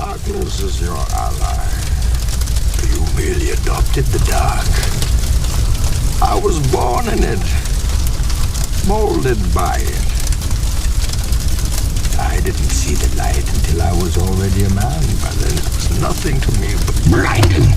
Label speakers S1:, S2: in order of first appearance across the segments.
S1: darkness is your ally. You merely adopted the dark. I was born in it, molded by it. I didn't see the light until I was already a man. By then it was nothing to me but blinding.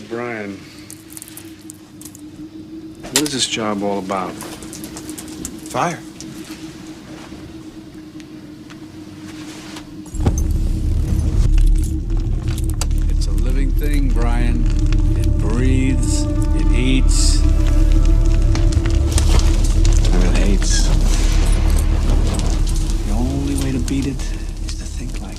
S2: Brian, what is this job all about?
S3: Fire.
S4: It's a living thing, Brian. It breathes, it eats,
S3: and it hates.
S4: The only way to beat it is to think like it.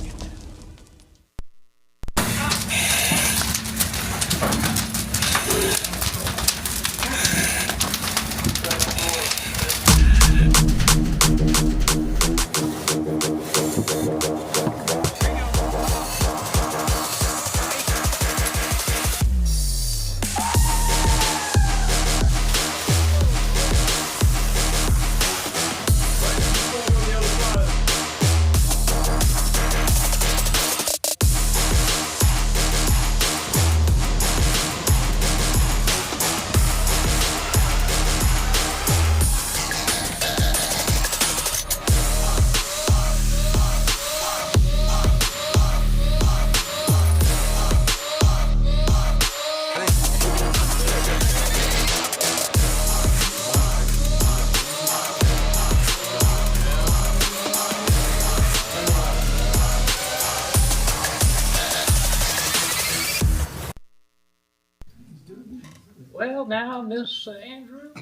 S5: Well, now, Miss Andrew.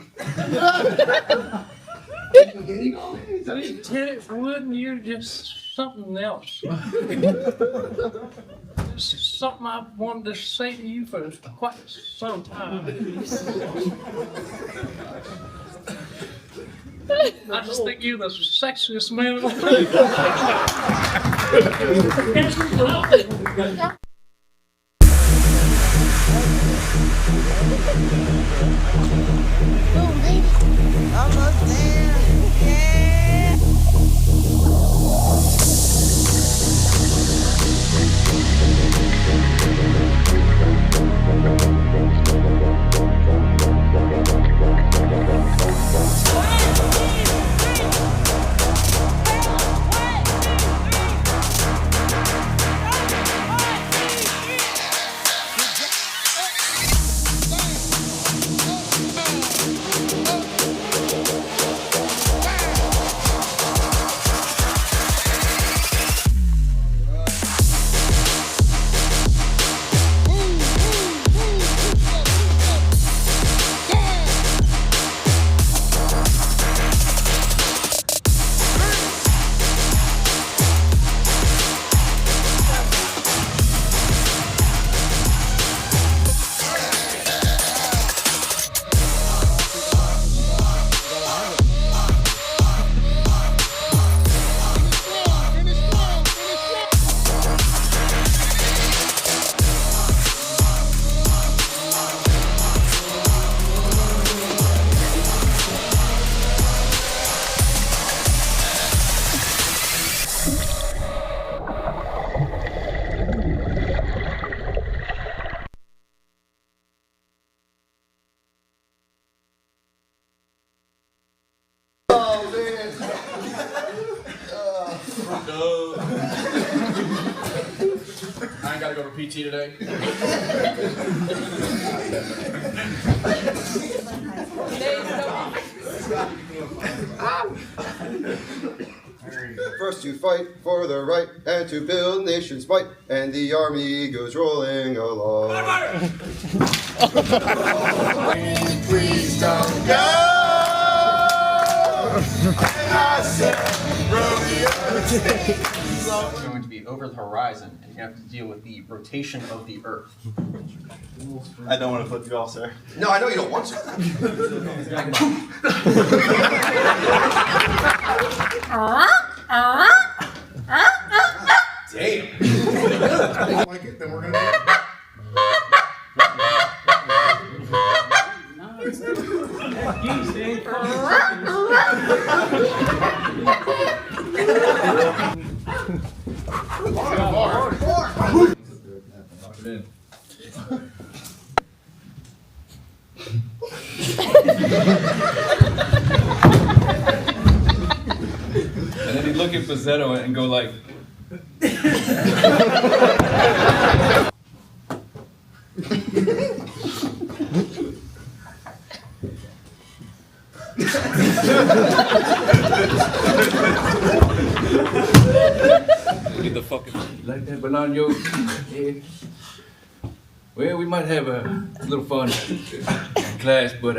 S5: Tenniswood, and you're just something else. This is something I've wanted to say to you for quite some time. I just think you're the sexiest man.
S6: Almost there. Yeah.
S7: No. I ain't gotta go to PT today.
S8: First to fight for the right and to build nation's might, and the army goes rolling along. Please don't go. And I said,
S9: It's going to be over the horizon, and you have to deal with the rotation of the Earth.
S3: I don't want to flip you off, sir.
S8: No, I know you don't want to.
S3: Damn. If you don't like it, then we're gonna do it.
S4: And then he'd look at Pizzetto and go like, get the fucking like that Bolaño. Yeah. Well, we might have a little fun in class, but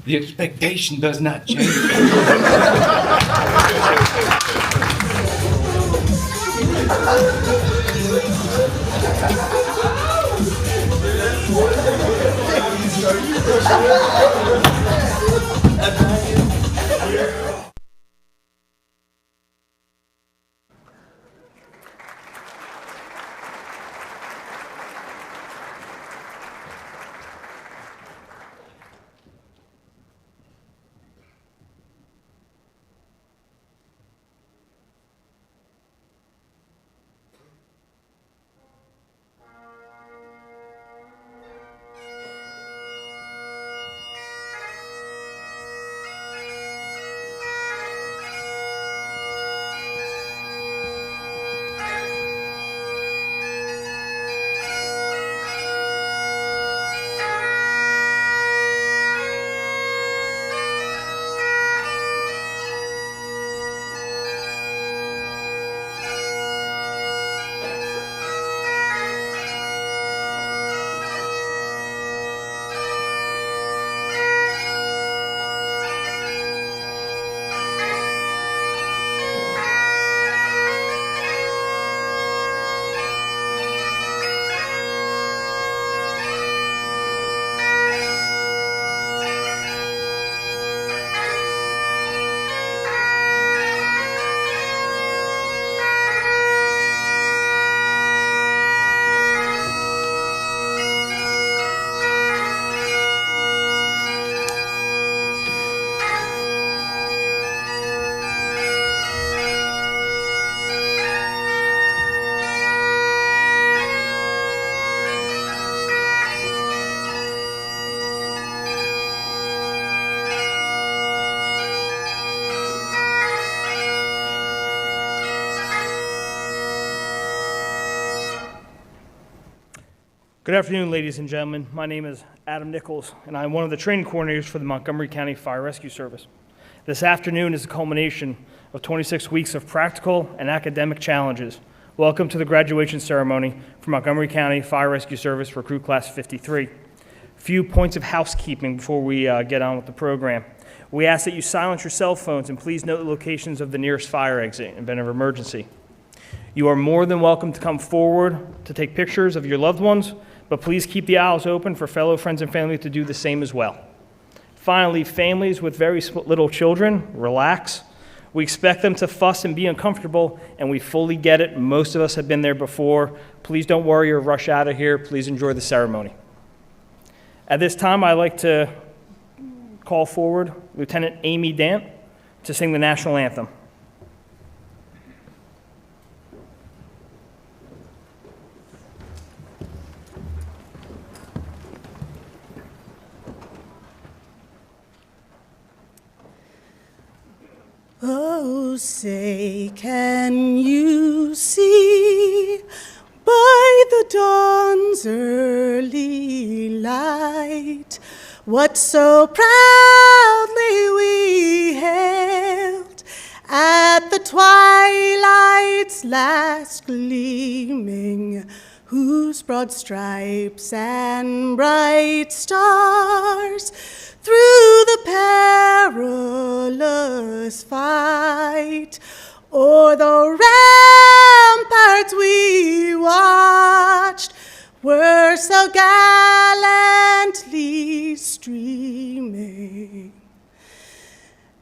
S4: the expectation does not change.
S10: Good afternoon, ladies and gentlemen. My name is Adam Nichols, and I'm one of the training coordinators for the Montgomery County Fire Rescue Service. This afternoon is the culmination of 26 weeks of practical and academic challenges. Welcome to the graduation ceremony for Montgomery County Fire Rescue Service Recruit Class 53. A few points of housekeeping before we get on with the program. We ask that you silence your cell phones and please note the locations of the nearest fire exit in event of emergency. You are more than welcome to come forward to take pictures of your loved ones, but please keep the aisles open for fellow friends and family to do the same as well. Finally, families with very little children, relax. We expect them to fuss and be uncomfortable, and we fully get it. Most of us have been there before. Please don't worry or rush out of here. Please enjoy the ceremony. At this time, I'd like to call forward Lieutenant Amy Dant to sing the national anthem.
S6: Oh. Oh, say, can you see by the dawn's early light what so proudly we hailed at the twilight's last gleaming, whose broad stripes and bright stars through the perilous fight o'er the ramparts we watched were so gallantly streaming.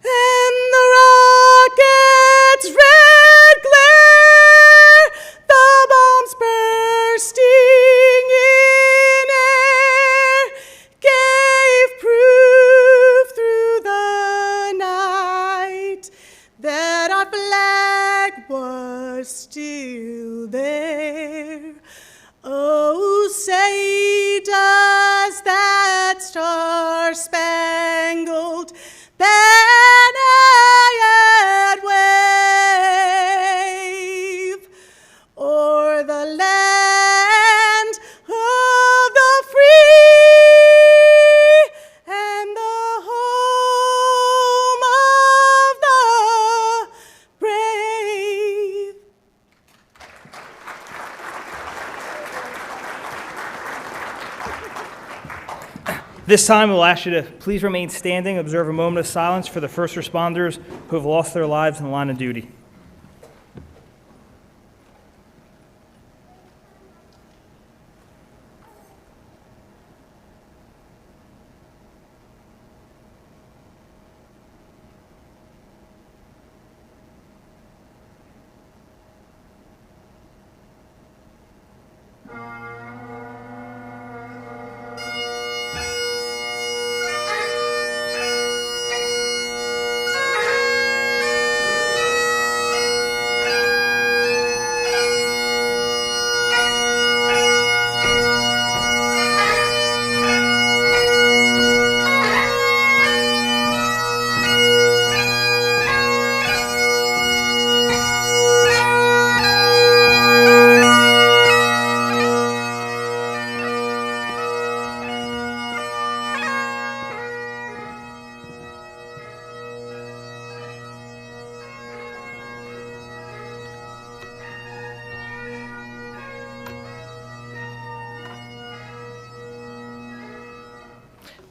S6: And the rocket's red glare, the bombs bursting in air, gave proof through the night that our flag was still there. Oh, say does that star-spangled banner yet wave o'er the land of the free and the home of the brave?
S10: This time, we'll ask you to please remain standing, observe a moment of silence for the first responders who have lost their lives in the line of duty.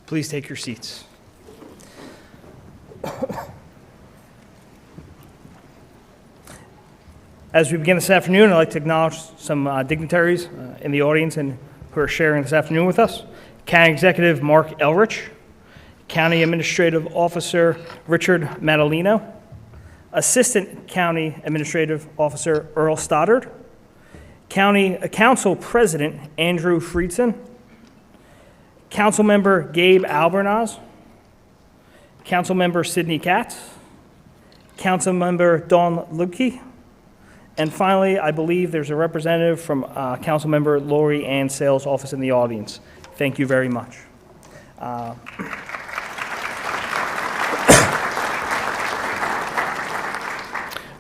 S10: Please take your seats. As we begin this afternoon, I'd like to acknowledge some dignitaries in the audience and who are sharing this afternoon with us. County Executive Mark Elrich, County Administrative Officer Richard Madalino, Assistant County Administrative Officer Earl Stoddard, County Council President Andrew Friedson, Councilmember Gabe Albernaz, Councilmember Sidney Katz, Councilmember Dawn Lubke, and finally, I believe there's a representative from Councilmember Lori Ann Sales' office in the audience. Thank you very much.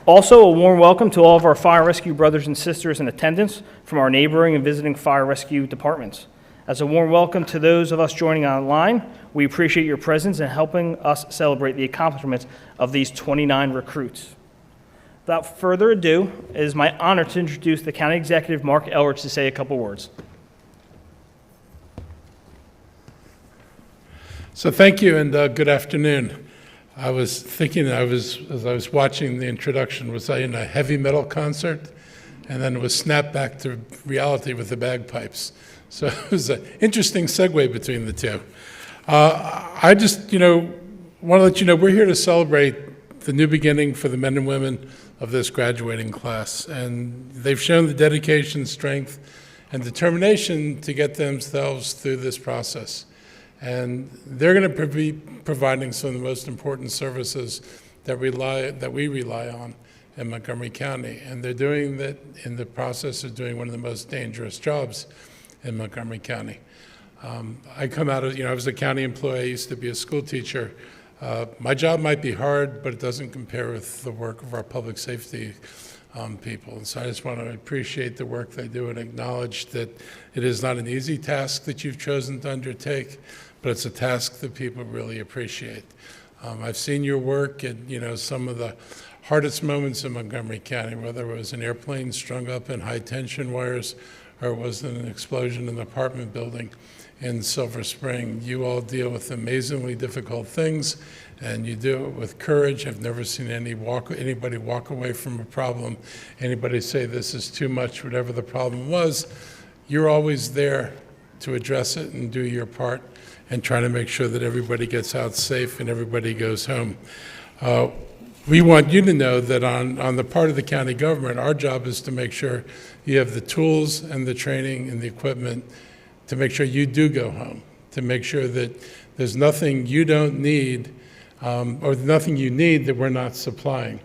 S10: Also, a warm welcome to all of our fire rescue brothers and sisters in attendance from our neighboring and visiting fire rescue departments. As a warm welcome to those of us joining online, we appreciate your presence in helping us celebrate the accomplishments of these 29 recruits. Without further ado, it is my honor to introduce the County Executive, Mark Elrich, to say a couple words.
S11: So thank you and good afternoon. I was thinking, as I was watching the introduction, was I in a heavy metal concert? And then it was snapped back to reality with the bagpipes. So it was an interesting segue between the two. I just, want to let you know we're here to celebrate the new beginning for the men and women of this graduating class. And they've shown the dedication, strength, and determination to get themselves through this process. And they're going to be providing some of the most important services that we rely on in Montgomery County. And they're doing that in the process of doing one of the most dangerous jobs in Montgomery County. I come out of, I was a county employee, I used to be a school teacher. My job might be hard, but it doesn't compare with the work of our public safety people. And so I just want to appreciate the work they do and acknowledge that it is not an easy task that you've chosen to undertake, but it's a task that people really appreciate. I've seen your work at, some of the hardest moments in Montgomery County, whether it was an airplane strung up in high tension wires or it was an explosion in an apartment building in Silver Spring. You all deal with amazingly difficult things, and you do it with courage. I've never seen anybody walk away from a problem, anybody say this is too much, whatever the problem was. You're always there to address it and do your part and try to make sure that everybody gets out safe and everybody goes home. We want you to know that on the part of the county government, our job is to make sure you have the tools and the training and the equipment to make sure you do go home, to make sure that there's nothing you don't need or nothing you need that we're not supplying.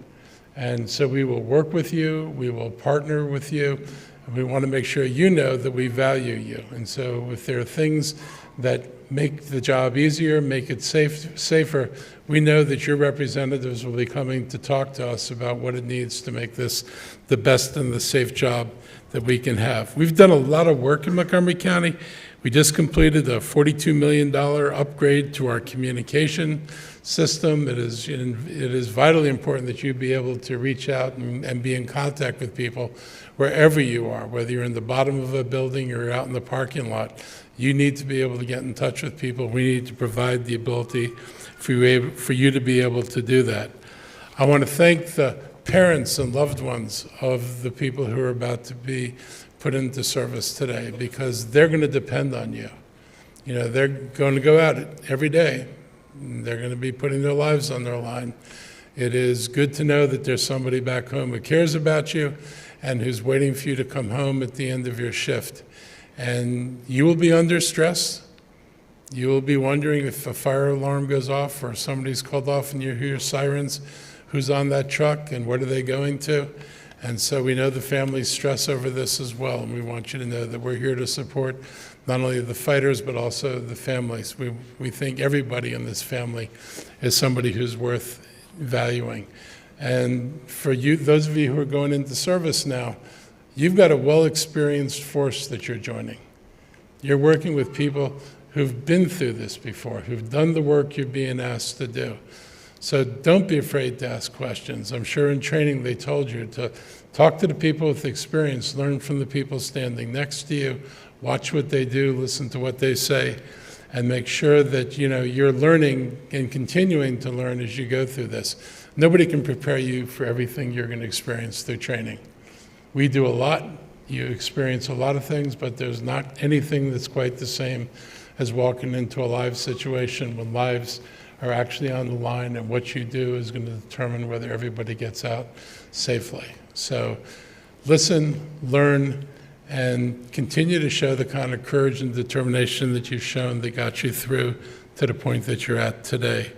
S11: And so we will work with you, we will partner with you, and we want to make sure you know that we value you. And so if there are things that make the job easier, make it safer, we know that your representatives will be coming to talk to us about what it needs to make this the best and the safe job that we can have. We've done a lot of work in Montgomery County. We just completed a $42 million upgrade to our communication system. It is vitally important that you be able to reach out and be in contact with people wherever you are, whether you're in the bottom of a building or out in the parking lot. You need to be able to get in touch with people. We need to provide the ability for you to be able to do that. I want to thank the parents and loved ones of the people who are about to be put into service today, because they're going to depend on you. They're going to go out every day. They're going to be putting their lives on their line. It is good to know that there's somebody back home who cares about you and who's waiting for you to come home at the end of your shift. And you will be under stress. You will be wondering if a fire alarm goes off or somebody's called off and you hear sirens, who's on that truck and what are they going to? And so we know the families stress over this as well, and we want you to know that we're here to support not only the fighters but also the families. We think everybody in this family is somebody who's worth valuing. And for you, those of you who are going into service now, you've got a well-experienced force that you're joining. You're working with people who've been through this before, who've done the work you're being asked to do. So don't be afraid to ask questions. I'm sure in training they told you to talk to the people with experience, learn from the people standing next to you, watch what they do, listen to what they say, and make sure that you're learning and continuing to learn as you go through this. Nobody can prepare you for everything you're going to experience through training. We do a lot. You experience a lot of things, but there's not anything that's quite the same as walking into a live situation when lives are actually on the line, and what you do is going to determine whether everybody gets out safely. So listen, learn, and continue to show the kind of courage and determination that you've shown that got you through to the point that you're at today.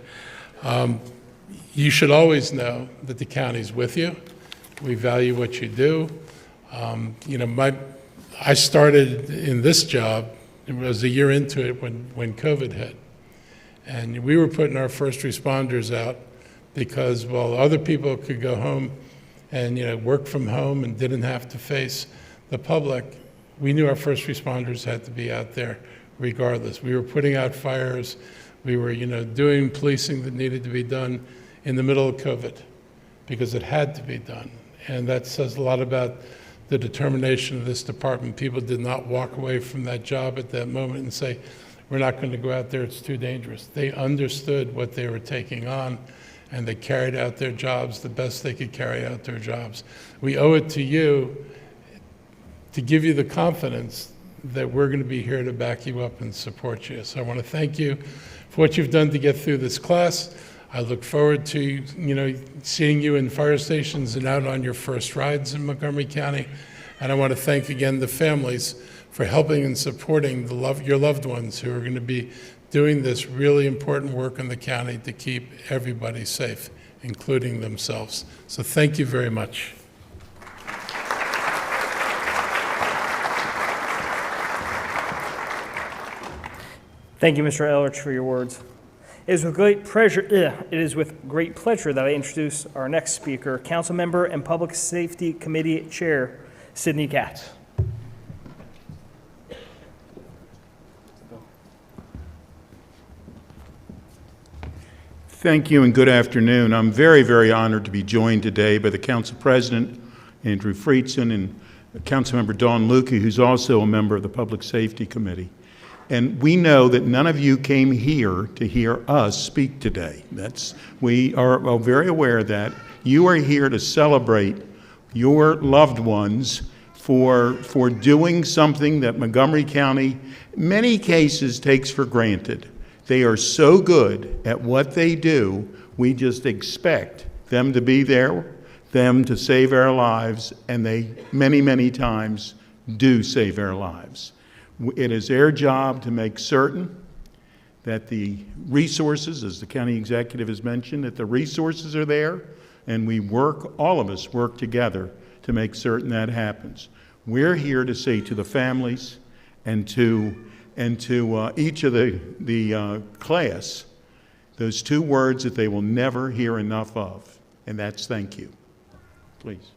S11: You should always know that the county's with you. We value what you do. I started in this job, it was a year into it when COVID hit. And we were putting our first responders out because while other people could go home and work from home and didn't have to face the public, we knew our first responders had to be out there regardless. We were putting out fires. We were doing policing that needed to be done in the middle of COVID because it had to be done. And that says a lot about the determination of this department. People did not walk away from that job at that moment and say, we're not going to go out there, it's too dangerous. They understood what they were taking on, and they carried out their jobs the best they could carry out their jobs. We owe it to you to give you the confidence that we're going to be here to back you up and support you. So I want to thank you for what you've done to get through this class. I look forward to seeing you in fire stations and out on your first rides in Montgomery County. And I want to thank again the families for helping and supporting your loved ones who are going to be doing this really important work in the county to keep everybody safe, including themselves. So thank you very much.
S10: Thank you, Mr. Eldridge, for your words. It is with great pleasure that I introduce our next speaker, Council Member and Public Safety Committee Chair, Sidney Katz.
S12: Thank you and good afternoon. I'm very, very honored to be joined today by the Council President, Andrew Friedson, and Councilmember Dawn Lukey, who's also a member of the Public Safety Committee. And we know that none of you came here to hear us speak today. We are very aware of that. You are here to celebrate your loved ones for doing something that Montgomery County, in many cases, takes for granted. They are so good at what they do, we just expect them to be there, them to save our lives, and they many, many times do save our lives. It is their job to make certain that the resources, as the county executive has mentioned, that the resources are there, and all of us work together to make certain that happens. We're here to say to the families and to each of the class those two words that they will never hear enough of, and that's thank you. Please.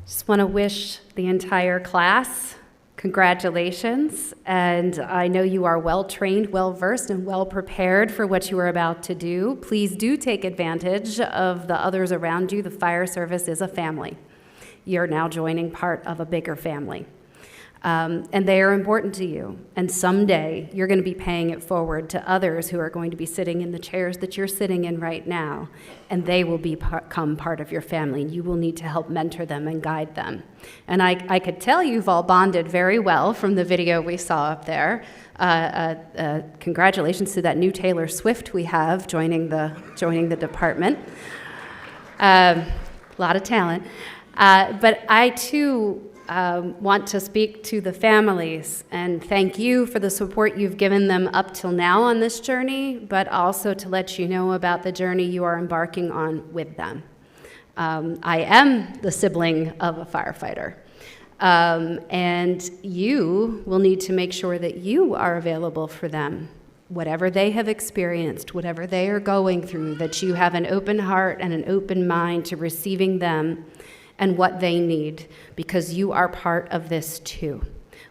S13: Just want to wish the entire class congratulations, and I know you are well trained, well versed, and well prepared for what you are about to do. Please do take advantage of the others around you. The fire service is a family. You're now joining part of a bigger family. And they are important to you. And someday you're going to be paying it forward to others who are going to be sitting in the chairs that you're sitting in right now. And they will become part of your family. And you will need to help mentor them and guide them. And I could tell you've all bonded very well from the video we saw up there. Congratulations to that new Taylor Swift we have joining the department. A lot of talent. But I too want to speak to the families and thank you for the support you've given them up till now on this journey, but also to let you know about the journey you are embarking on with them. I am the sibling of a firefighter, and you will need to make sure that you are available for them. Whatever they have experienced, whatever they are going through, that you have an open heart and an open mind to receiving them and what they need, because you are part of this too.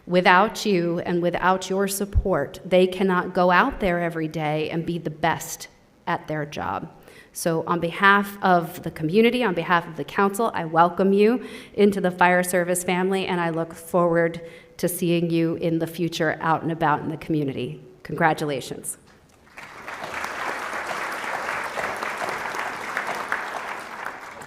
S13: Without you and without your support, they cannot go out there every day and be the best at their job. So on behalf of the community, on behalf of the council, I welcome you into the fire service family, and I look forward to seeing you in the future out and about in the community. Congratulations.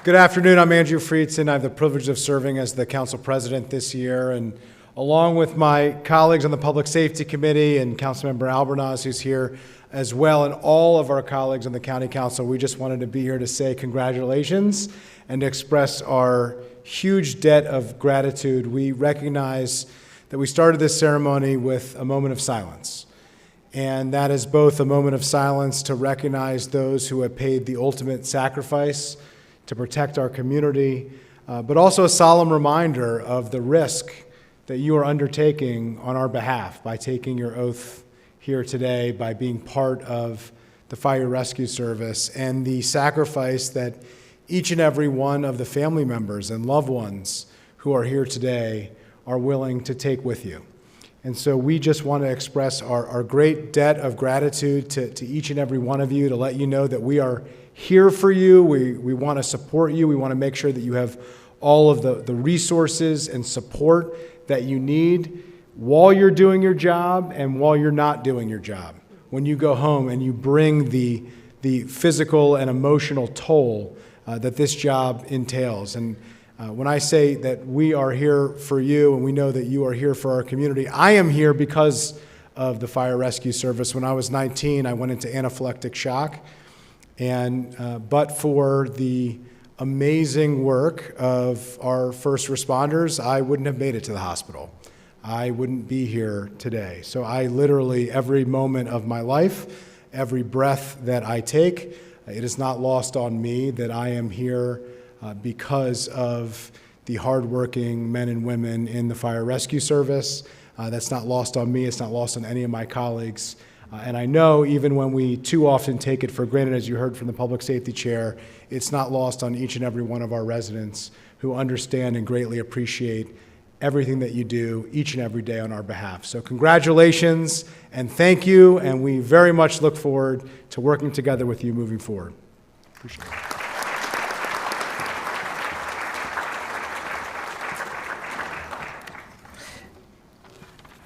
S14: Good afternoon, I'm Andrew Friedson. I have the privilege of serving as the council president this year, and along with my colleagues on the Public Safety Committee and Councilmember Albernaz, who's here as well, and all of our colleagues on the County Council, we just wanted to be here to say congratulations and to express our huge debt of gratitude. We recognize that we started this ceremony with a moment of silence, and that is both a moment of silence to recognize those who have paid the ultimate sacrifice to protect our community, but also a solemn reminder of the risk that you are undertaking on our behalf by taking your oath here today, by being part of the Fire Rescue Service, and the sacrifice that each and every one of the family members and loved ones who are here today are willing to take with you. And so we just want to express our great debt of gratitude to each and every one of you, to let you know that we are here for you. We want to support you. We want to make sure that you have all of the resources and support that you need while you're doing your job and while you're not doing your job. When you go home and you bring the physical and emotional toll that this job entails. And when I say that we are here for you and we know that you are here for our community, I am here because of the Fire Rescue Service. When I was 19, I went into anaphylactic shock. And but for the amazing work of our first responders, I wouldn't have made it to the hospital. I wouldn't be here today. So I literally, every moment of my life, every breath that I take, it is not lost on me that I am here because of the hardworking men and women in the fire rescue service. That's not lost on me. It's not lost on any of my colleagues. And I know even when we too often take it for granted, as you heard from the Public Safety Chair, it's not lost on each and every one of our residents who understand and greatly appreciate everything that you do each and every day on our behalf. So congratulations and thank you, and we very much look forward to working together with you moving forward. Appreciate it.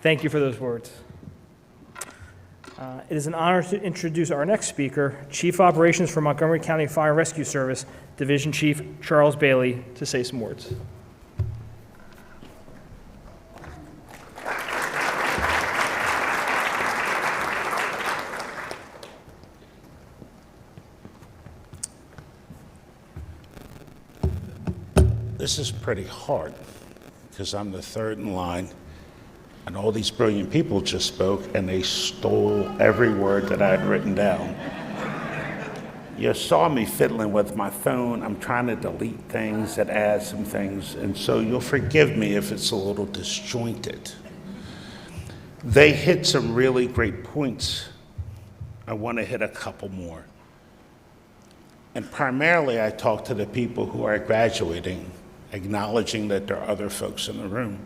S10: Thank you for those words. It is an honor to introduce our next speaker, Chief Operations for Montgomery County Fire Rescue Service, Division Chief Charles Bailey, to say some words.
S15: This is pretty hard because I'm the third in line. And all these brilliant people just spoke, and they stole every word that I had written down. You saw me fiddling with my phone. I'm trying to delete things and add some things, and so you'll forgive me if it's a little disjointed. They hit some really great points. I want to hit a couple more. And primarily, I talk to the people who are graduating, acknowledging that there are other folks in the room.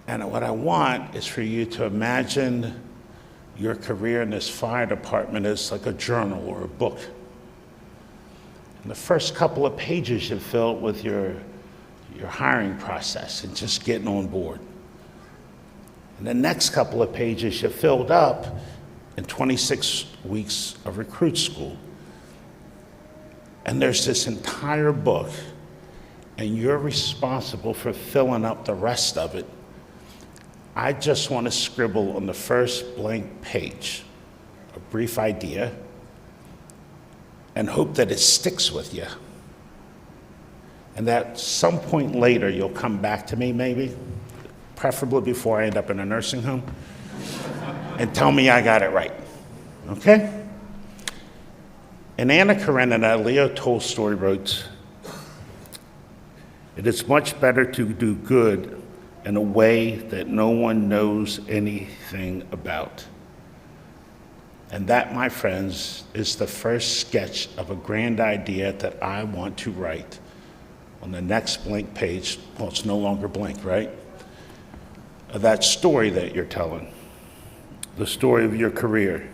S15: And what I want is for you to imagine your career in this fire department as like a journal or a book. And the first couple of pages you fill with your hiring process and just getting on board. And the next couple of pages you filled up in 26 weeks of recruit school. And there's this entire book, and you're responsible for filling up the rest of it. I just want to scribble on the first blank page a brief idea and hope that it sticks with you. And that some point later you'll come back to me maybe, preferably before I end up in a nursing home, and tell me I got it right, okay? In Anna Karenina, Leo Tolstoy wrote, "It is much better to do good in a way that no one knows anything about." And that, my friends, is the first sketch of a grand idea that I want to write on the next blank page. Well, it's no longer blank, right? Of that story that you're telling, the story of your career.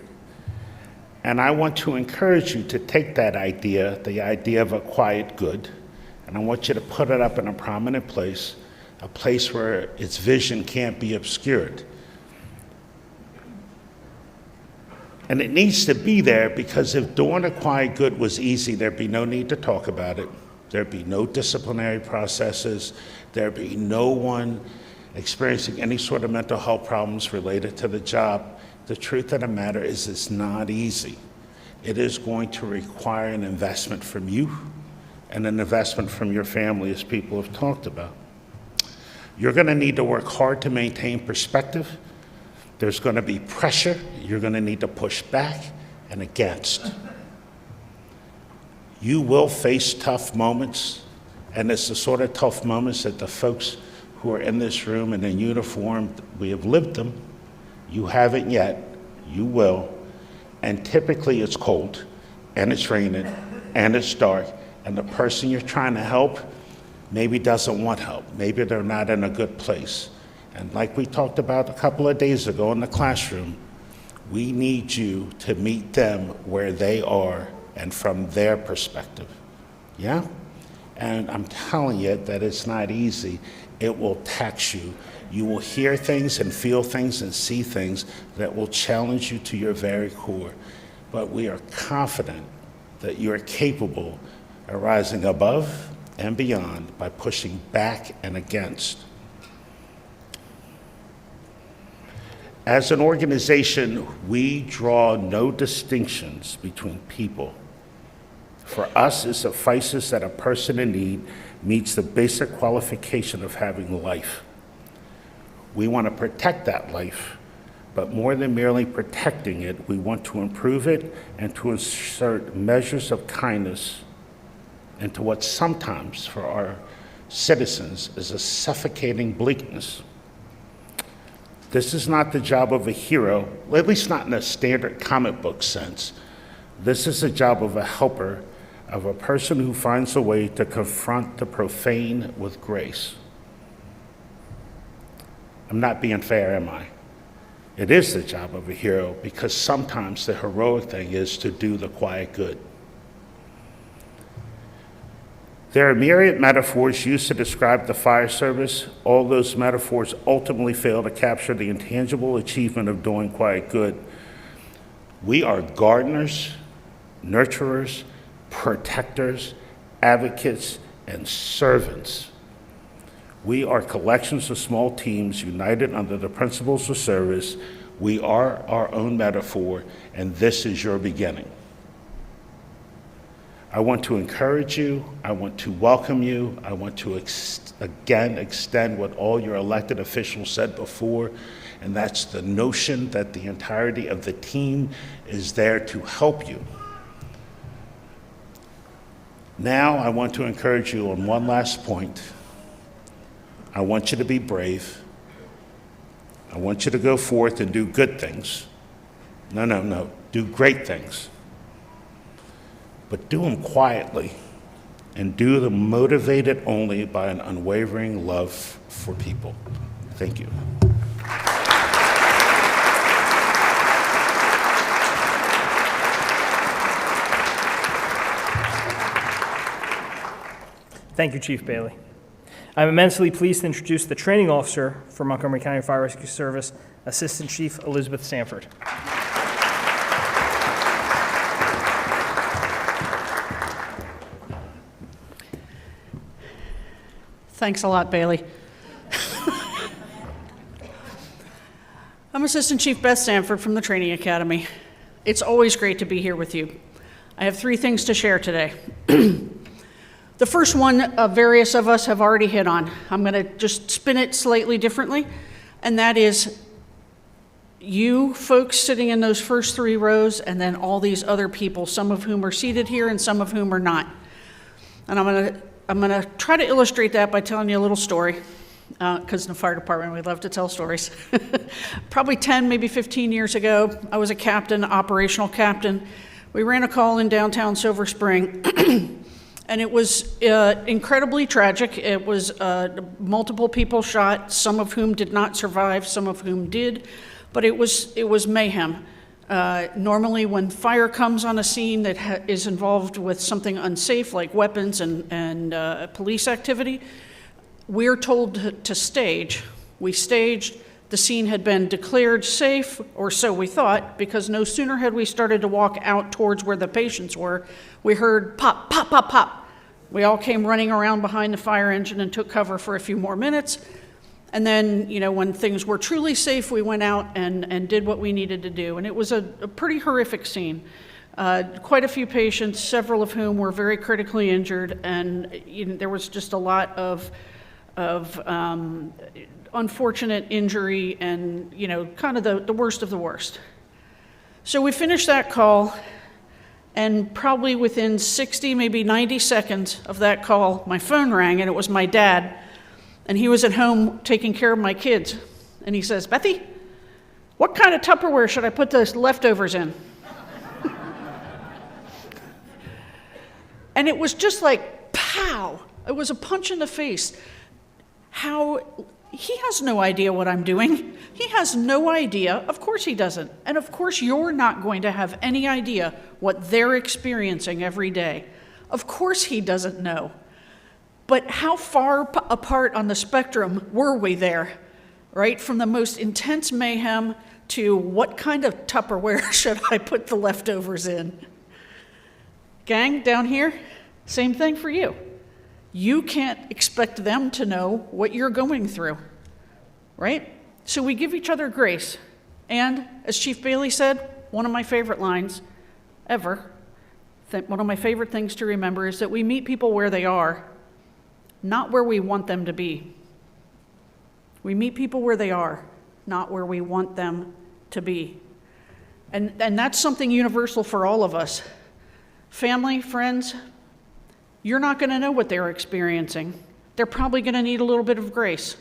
S15: And I want to encourage you to take that idea, the idea of a quiet good, and I want you to put it up in a prominent place, a place where its vision can't be obscured. And it needs to be there because if doing a quiet good was easy, there'd be no need to talk about it. There'd be no disciplinary processes. There'd be no one experiencing any sort of mental health problems related to the job. The truth of the matter is it's not easy. It is going to require an investment from you and an investment from your family, as people have talked about. You're going to need to work hard to maintain perspective. There's going to be pressure. You're going to need to push back and against. You will face tough moments, and it's the sort of tough moments that the folks who are in this room and in uniform, we have lived them. You haven't yet. You will. And typically it's cold, and it's raining, and it's dark, and the person you're trying to help maybe doesn't want help. Maybe they're not in a good place. And like we talked about a couple of days ago in the classroom, we need you to meet them where they are and from their perspective. Yeah? And I'm telling you that it's not easy. It will tax you. You will hear things and feel things and see things that will challenge you to your very core. But we are confident that you are capable of rising above and beyond by pushing back and against. As an organization, we draw no distinctions between people. For us, it suffices that a person in need meets the basic qualification of having life. We want to protect that life, but more than merely protecting it, we want to improve it and to insert measures of kindness into what sometimes, for our citizens is a suffocating bleakness. This is not the job of a hero, at least not in a standard comic book sense. This is the job of a helper, of a person who finds a way to confront the profane with grace. I'm not being fair, am I? It is the job of a hero because sometimes the heroic thing is to do the quiet good. There are myriad metaphors used to describe the fire service. All those metaphors ultimately fail to capture the intangible achievement of doing quiet good. We are gardeners, nurturers, protectors, advocates, and servants. We are collections of small teams united under the principles of service. We are our own metaphor, and this is your beginning. I want to encourage you. I want to welcome you. I want to again extend what all your elected officials said before, and that's the notion that the entirety of the team is there to help you. Now, I want to encourage you on one last point. I want you to be brave. I want you to go forth and do good things. No. Do great things. But do them quietly and do them motivated only by an unwavering love for people. Thank you.
S10: Thank you, Chief Bailey. I'm immensely pleased to introduce the training officer for Montgomery County Fire Rescue Service, Assistant Chief Elizabeth Sanford.
S16: Thanks a lot, Bailey. I'm Assistant Chief Beth Sanford from the Training Academy. It's always great to be here with you. I have 3 things to share today. The first one, various of us have already hit on. I'm going to just spin it slightly differently, and that is you folks sitting in those first 3 rows, and then all these other people, some of whom are seated here and some of whom are not. And I'm going to try to illustrate that by telling you a little story, because in the fire department we love to tell stories. Probably 10, maybe 15 years ago, I was a captain, operational captain. We ran a call in downtown Silver Spring. And it was incredibly tragic. It was multiple people shot, some of whom did not survive, some of whom did, but it was mayhem. Normally when fire comes on a scene that is involved with something unsafe like weapons and police activity, we're told to stage. We staged. The scene had been declared safe, or so we thought, because no sooner had we started to walk out towards where the patients were, we heard pop, pop, pop, pop. We all came running around behind the fire engine and took cover for a few more minutes. And then, when things were truly safe, we went out and did what we needed to do. And it was a pretty horrific scene. Quite a few patients, several of whom were very critically injured, and there was just a lot of unfortunate injury and, kind of the worst of the worst. So we finished that call, and probably within 60, maybe 90 seconds of that call, my phone rang, and it was my dad, and he was at home taking care of my kids. And he says, "Bethy, what kind of Tupperware should I put the leftovers in?" And it was just like, pow! It was a punch in the face. He has no idea what I'm doing. He has no idea. Of course he doesn't. And of course you're not going to have any idea what they're experiencing every day. Of course he doesn't know. But how far apart on the spectrum were we there, right? From the most intense mayhem to what kind of Tupperware should I put the leftovers in? Gang, down here, same thing for you. You can't expect them to know what you're going through, right? So we give each other grace. And as Chief Bailey said, one of my favorite lines ever, one of my favorite things to remember is that we meet people where they are, not where we want them to be. We meet people where they are, not where we want them to be. And that's something universal for all of us. Family, friends, you're not going to know what they're experiencing. they're probably going to need a little bit of grace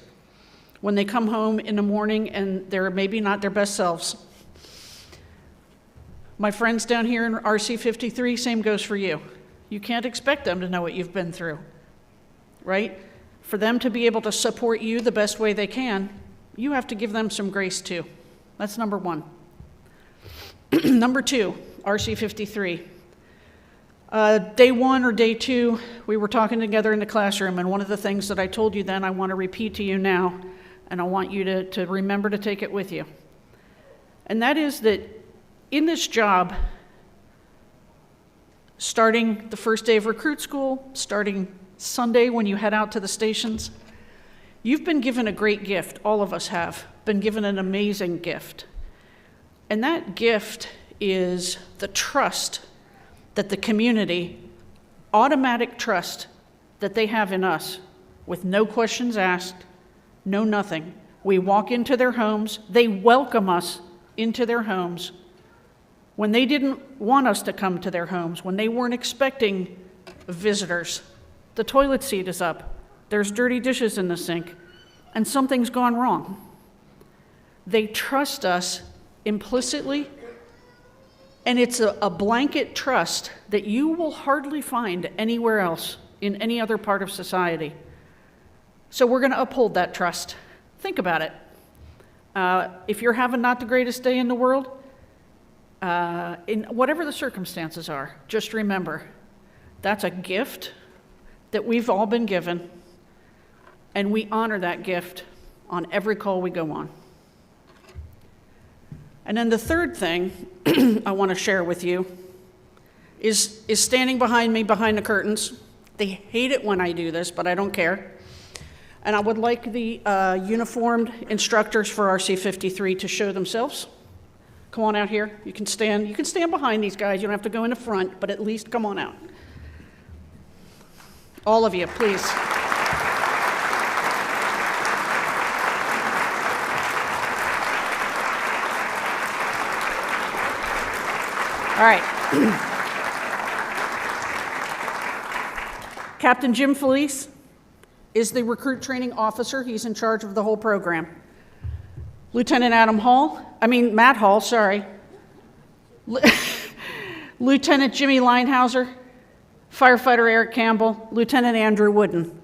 S16: when they come home in the morning and they're maybe not their best selves. My friends down here in RC 53, same goes for you. You can't expect them to know what you've been through, right? For them to be able to support you the best way they can, you have to give them some grace too. That's number one. Number two, RC 53. Day one or day two, we were talking together in the classroom, and one of the things that I told you then I want to repeat to you now, and I want you to remember to take it with you. And that is that in this job, starting the first day of recruit school, starting Sunday when you head out to the stations, you've been given a great gift. All of us have been given an amazing gift. And that gift is the trust that the community, automatic trust that they have in us, with no questions asked, no nothing. We walk into their homes, they welcome us into their homes. When they didn't want us to come to their homes, when they weren't expecting visitors, the toilet seat is up, there's dirty dishes in the sink, and something's gone wrong. They trust us implicitly, and it's a blanket trust that you will hardly find anywhere else in any other part of society. So we're going to uphold that trust. Think about it. If you're having not the greatest day in the world, in whatever the circumstances are, just remember, that's a gift that we've all been given, and we honor that gift on every call we go on. And then the third thing I want to share with you is standing behind me behind the curtains. They hate it when I do this, but I don't care. And I would like the uniformed instructors for RC 53 to show themselves. Come on out here. You can stand behind these guys. You don't have to go in the front, but at least come on out. All of you, please. All right. Captain Jim Felice is the recruit training officer. He's in charge of the whole program. Matt Hall, sorry. Lieutenant Jimmy Linehauser, firefighter Eric Campbell, Lieutenant Andrew Wooden.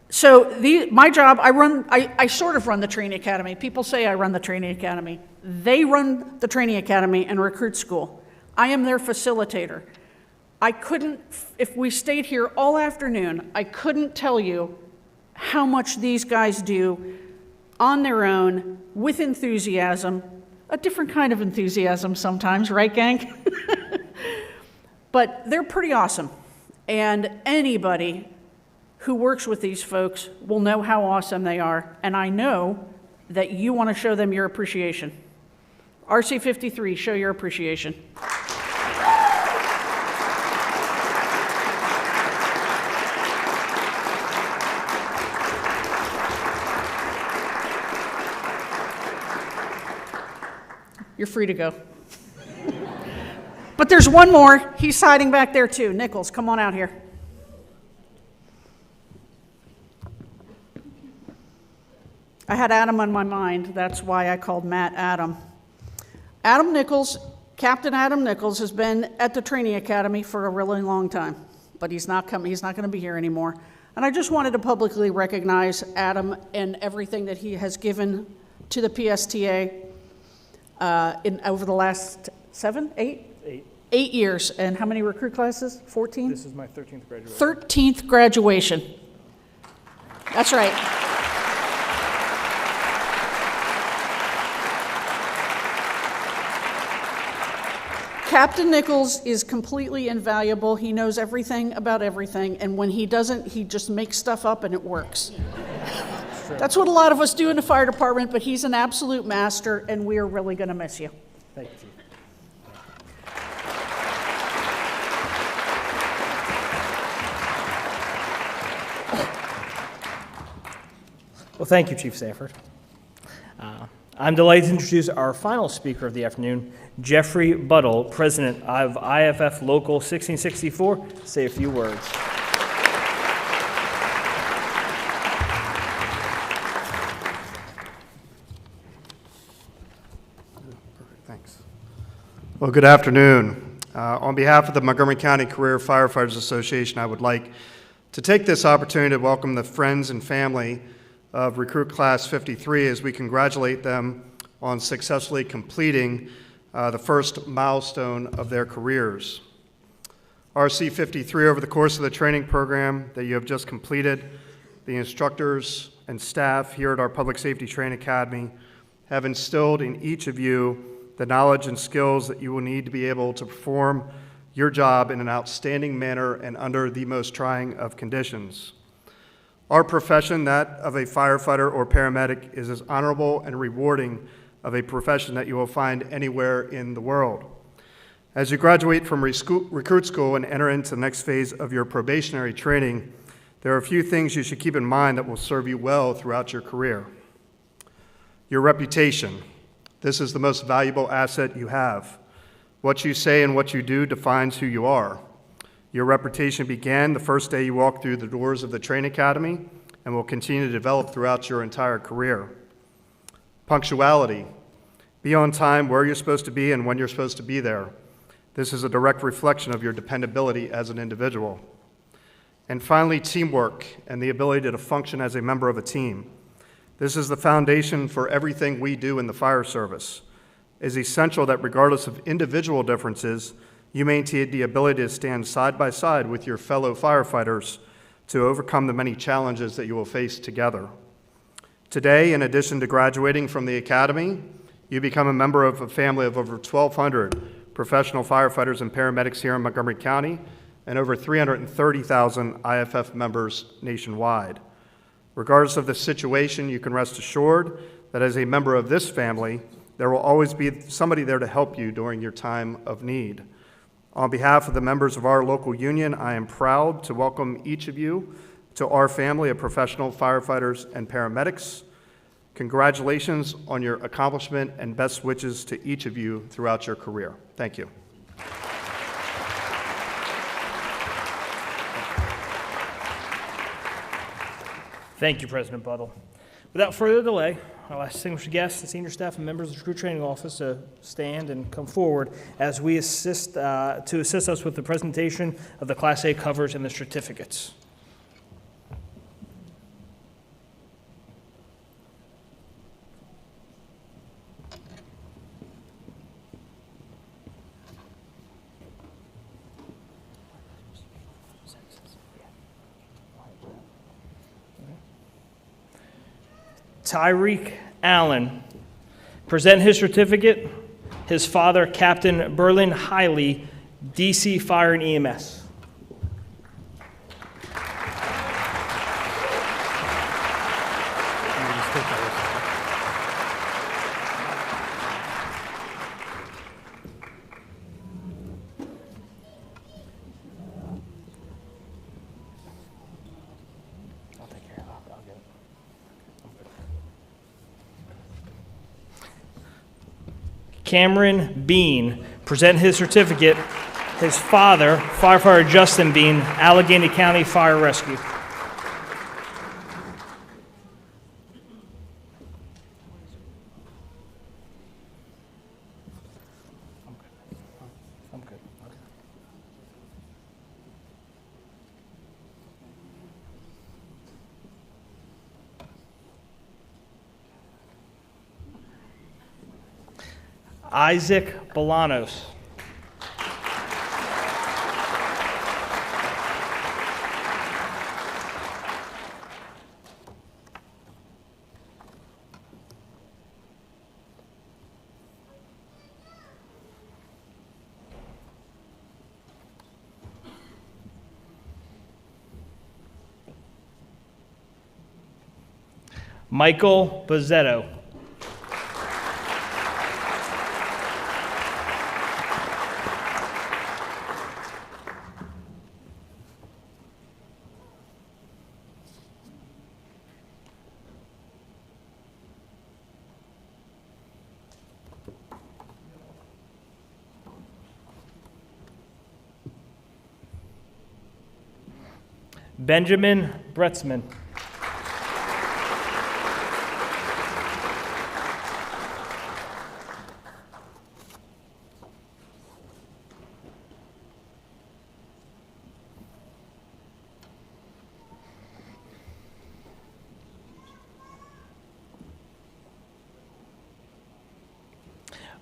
S16: So my job, I sort of run the training academy. People say I run the training academy. They run the training academy and recruit school. I am their facilitator. I couldn't, if we stayed here all afternoon, I couldn't tell you how much these guys do on their own, with enthusiasm, a different kind of enthusiasm sometimes, right, gang? But they're pretty awesome. And anybody who works with these folks will know how awesome they are, and I know that you want to show them your appreciation. RC 53, show your appreciation. You're free to go. But there's one more. He's hiding back there too. Nichols, come on out here. I had Adam on my mind. That's why I called Matt Adam. Adam Nichols, Captain Adam Nichols, has been at the training academy for a really long time, but he's not coming. He's not going to be here anymore. And I just wanted to publicly recognize Adam and everything that he has given to the PSTA over the last 8 years. And how many recruit classes? 14?
S10: This is my 13th graduation.
S16: 13th graduation. That's right. Captain Nichols is completely invaluable. He knows everything about everything, and when he doesn't, he just makes stuff up and it works. That's what a lot of us do in the fire department, but he's an absolute master, and we are really going to miss you.
S10: Thank you, Chief. Well, thank you, Chief Sanford. I'm delighted to introduce our final speaker of the afternoon, Jeffrey Buttle, President of IFF Local 1664. Say a few words.
S17: Well, good afternoon. On behalf of the Montgomery County Career Firefighters Association, I would like to take this opportunity to welcome the friends and family of Recruit Class 53 as we congratulate them on successfully completing the first milestone of their careers. RC 53, over the course of the training program that you have just completed, the instructors and staff here at our Public Safety Training Academy have instilled in each of you the knowledge and skills that you will need to be able to perform your job in an outstanding manner and under the most trying of conditions. Our profession, that of a firefighter or paramedic, is as honorable and rewarding of a profession that you will find anywhere in the world. As you graduate from recruit school and enter into the next phase of your probationary training, there are a few things you should keep in mind that will serve you well throughout your career. Your reputation. This is the most valuable asset you have. What you say and what you do defines who you are. Your reputation began the first day you walked through the doors of the training academy and will continue to develop throughout your entire career. Punctuality. Be on time where you're supposed to be and when you're supposed to be there. This is a direct reflection of your dependability as an individual. And finally, teamwork and the ability to function as a member of a team. This is the foundation for everything we do in the fire service. It is essential that regardless of individual differences, you maintain the ability to stand side by side with your fellow firefighters to overcome the many challenges that you will face together. Today, in addition to graduating from the academy, you become a member of a family of over 1,200 professional firefighters and paramedics here in Montgomery County and over 330,000 IFF members nationwide. Regardless of the situation, you can rest assured that as a member of this family, there will always be somebody there to help you during your time of need. On behalf of the members of our local union, I am proud to welcome each of you to our family of professional firefighters and paramedics. Congratulations on your accomplishment and best wishes to each of you throughout your career. Thank you.
S10: Thank you, President Buttle. Without further delay, I'll ask distinguished guests and senior staff and members of the Recruit Training Office to stand and come forward as we assist us with the presentation of the Class A covers and the certificates. Tyreek Allen, present his certificate, his father, Captain Berlin Hiley, DC Fire and EMS. Cameron Bean, present his certificate, his father, firefighter Justin Bean, Allegheny County Fire Rescue. I'm good. Isaac Bolanos. Michael Bozzetto. Benjamin Bretzman.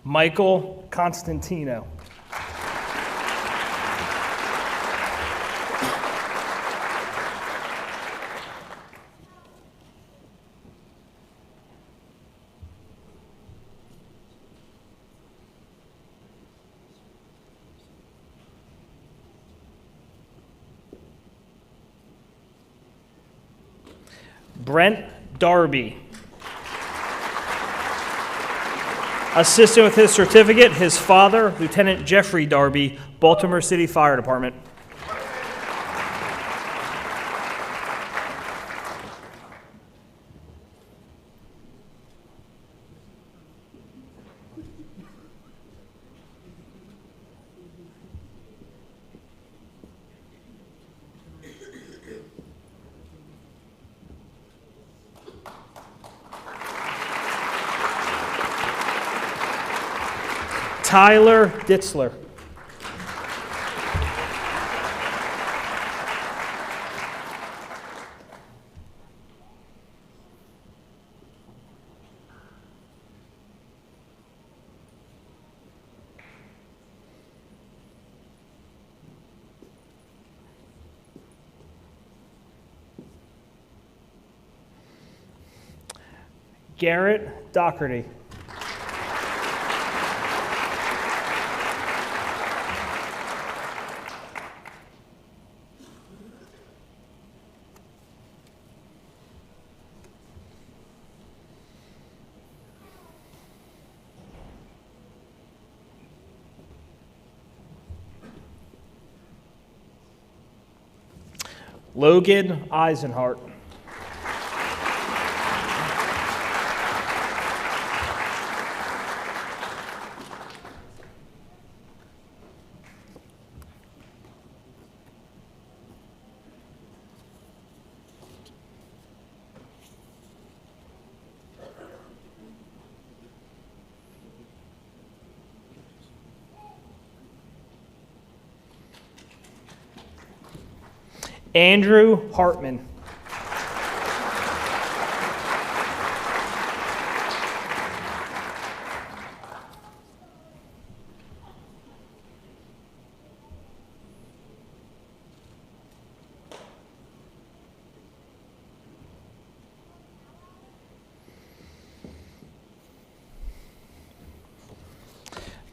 S10: Michael Constantino. Brent Darby. Assisting with his certificate, his father, Lieutenant Jeffrey Darby, Baltimore City Fire Department. Tyler Ditzler. Garrett Doherty. Logan Eisenhart. Andrew Hartman.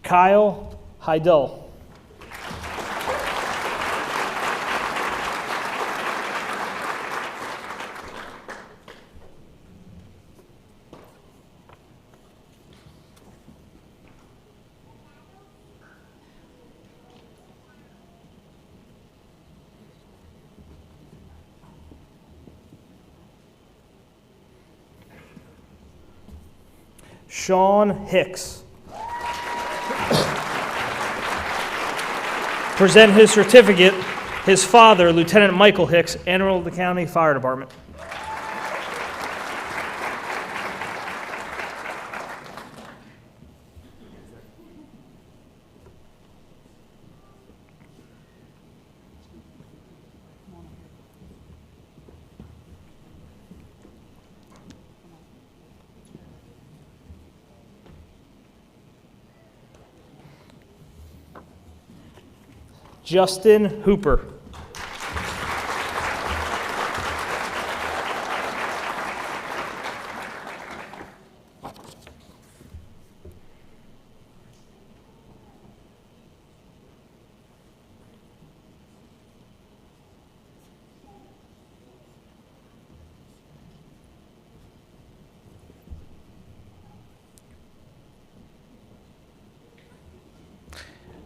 S10: Kyle Heidel. Sean Hicks. Present his certificate, his father, Lieutenant Michael Hicks, Anne Arundel County Fire Department. Justin Hooper.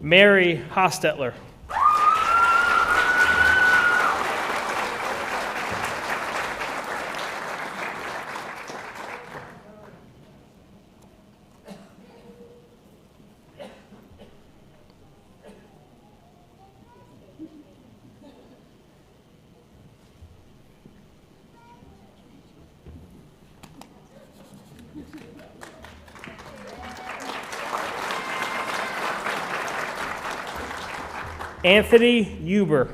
S10: Mary Hostetler. Anthony Huber.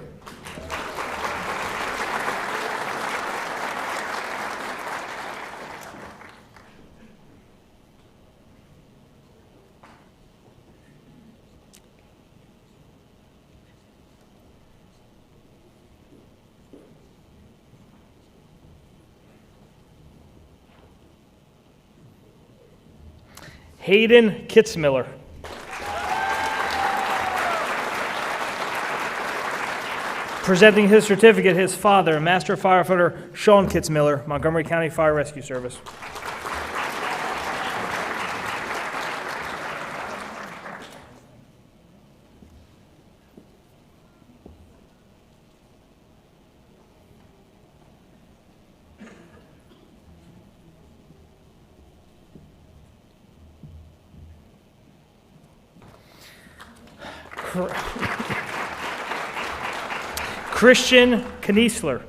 S10: Hayden Kitzmiller. Presenting his certificate, his father, Master Firefighter Sean Kitzmiller, Montgomery County Fire Rescue Service. Christian Kniesler.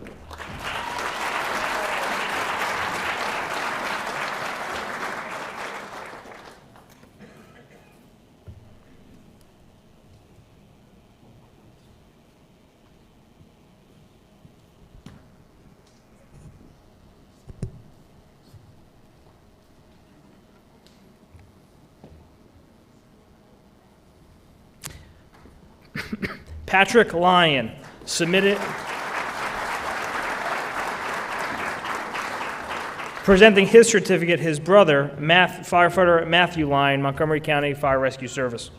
S10: Patrick Lyon, submitted. Presenting his certificate, his brother, Firefighter Matthew Lyon, Montgomery County Fire Rescue Service.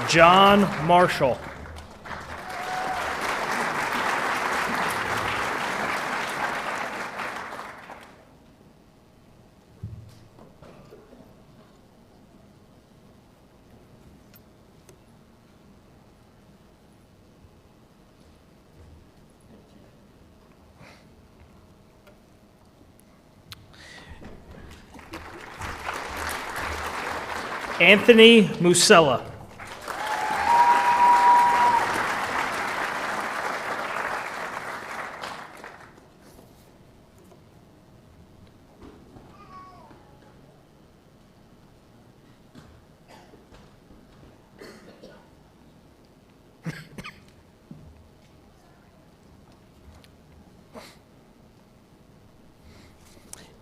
S10: John Marshall. Anthony Musella.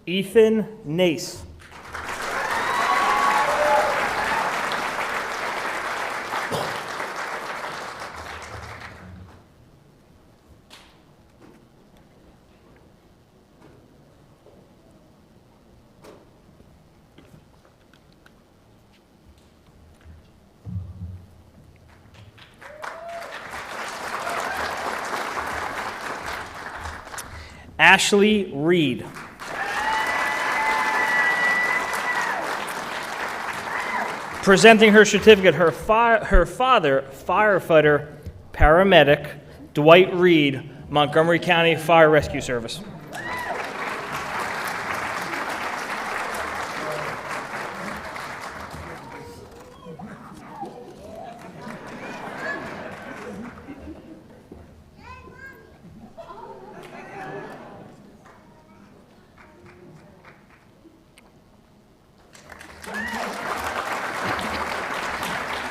S10: Ethan Nace. Ashley Reed. Presenting her certificate, her father, firefighter, paramedic, Dwight Reed, Montgomery County Fire Rescue Service.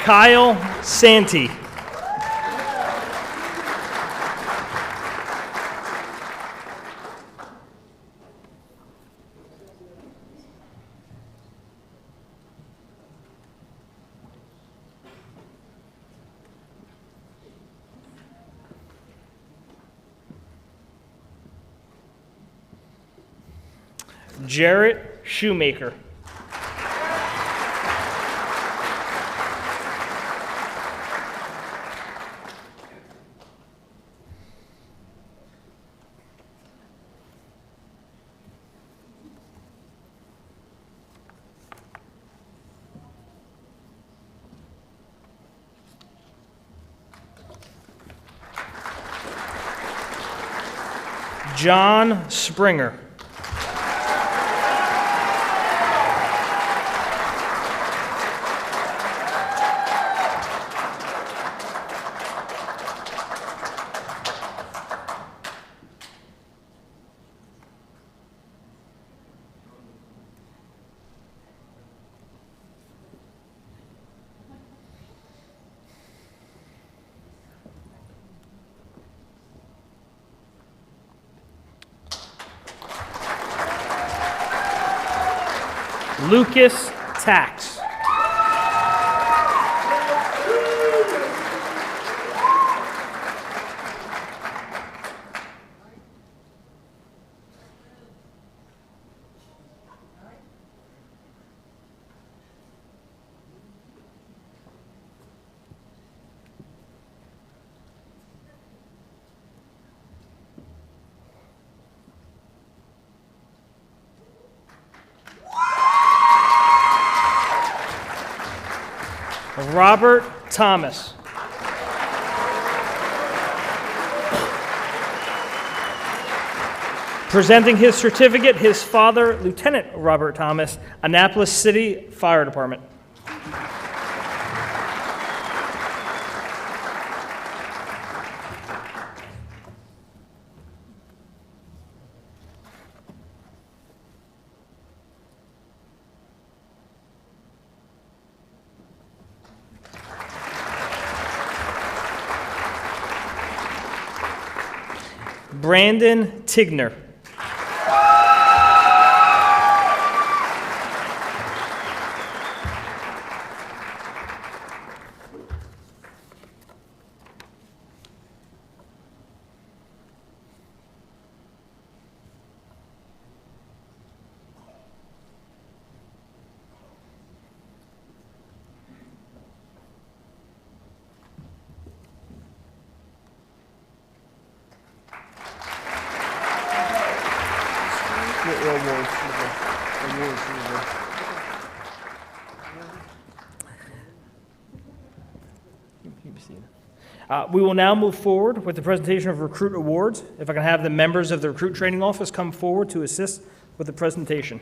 S10: Kyle Santee. Jarrett Shoemaker. John Springer. Lucas Tax. Robert Thomas. Presenting his certificate, his father, Lieutenant Robert Thomas, Annapolis City Fire Department. Brandon Tigner. We will now move forward with the presentation of recruit awards. If I can have the members of the recruit training office come forward to assist with the presentation.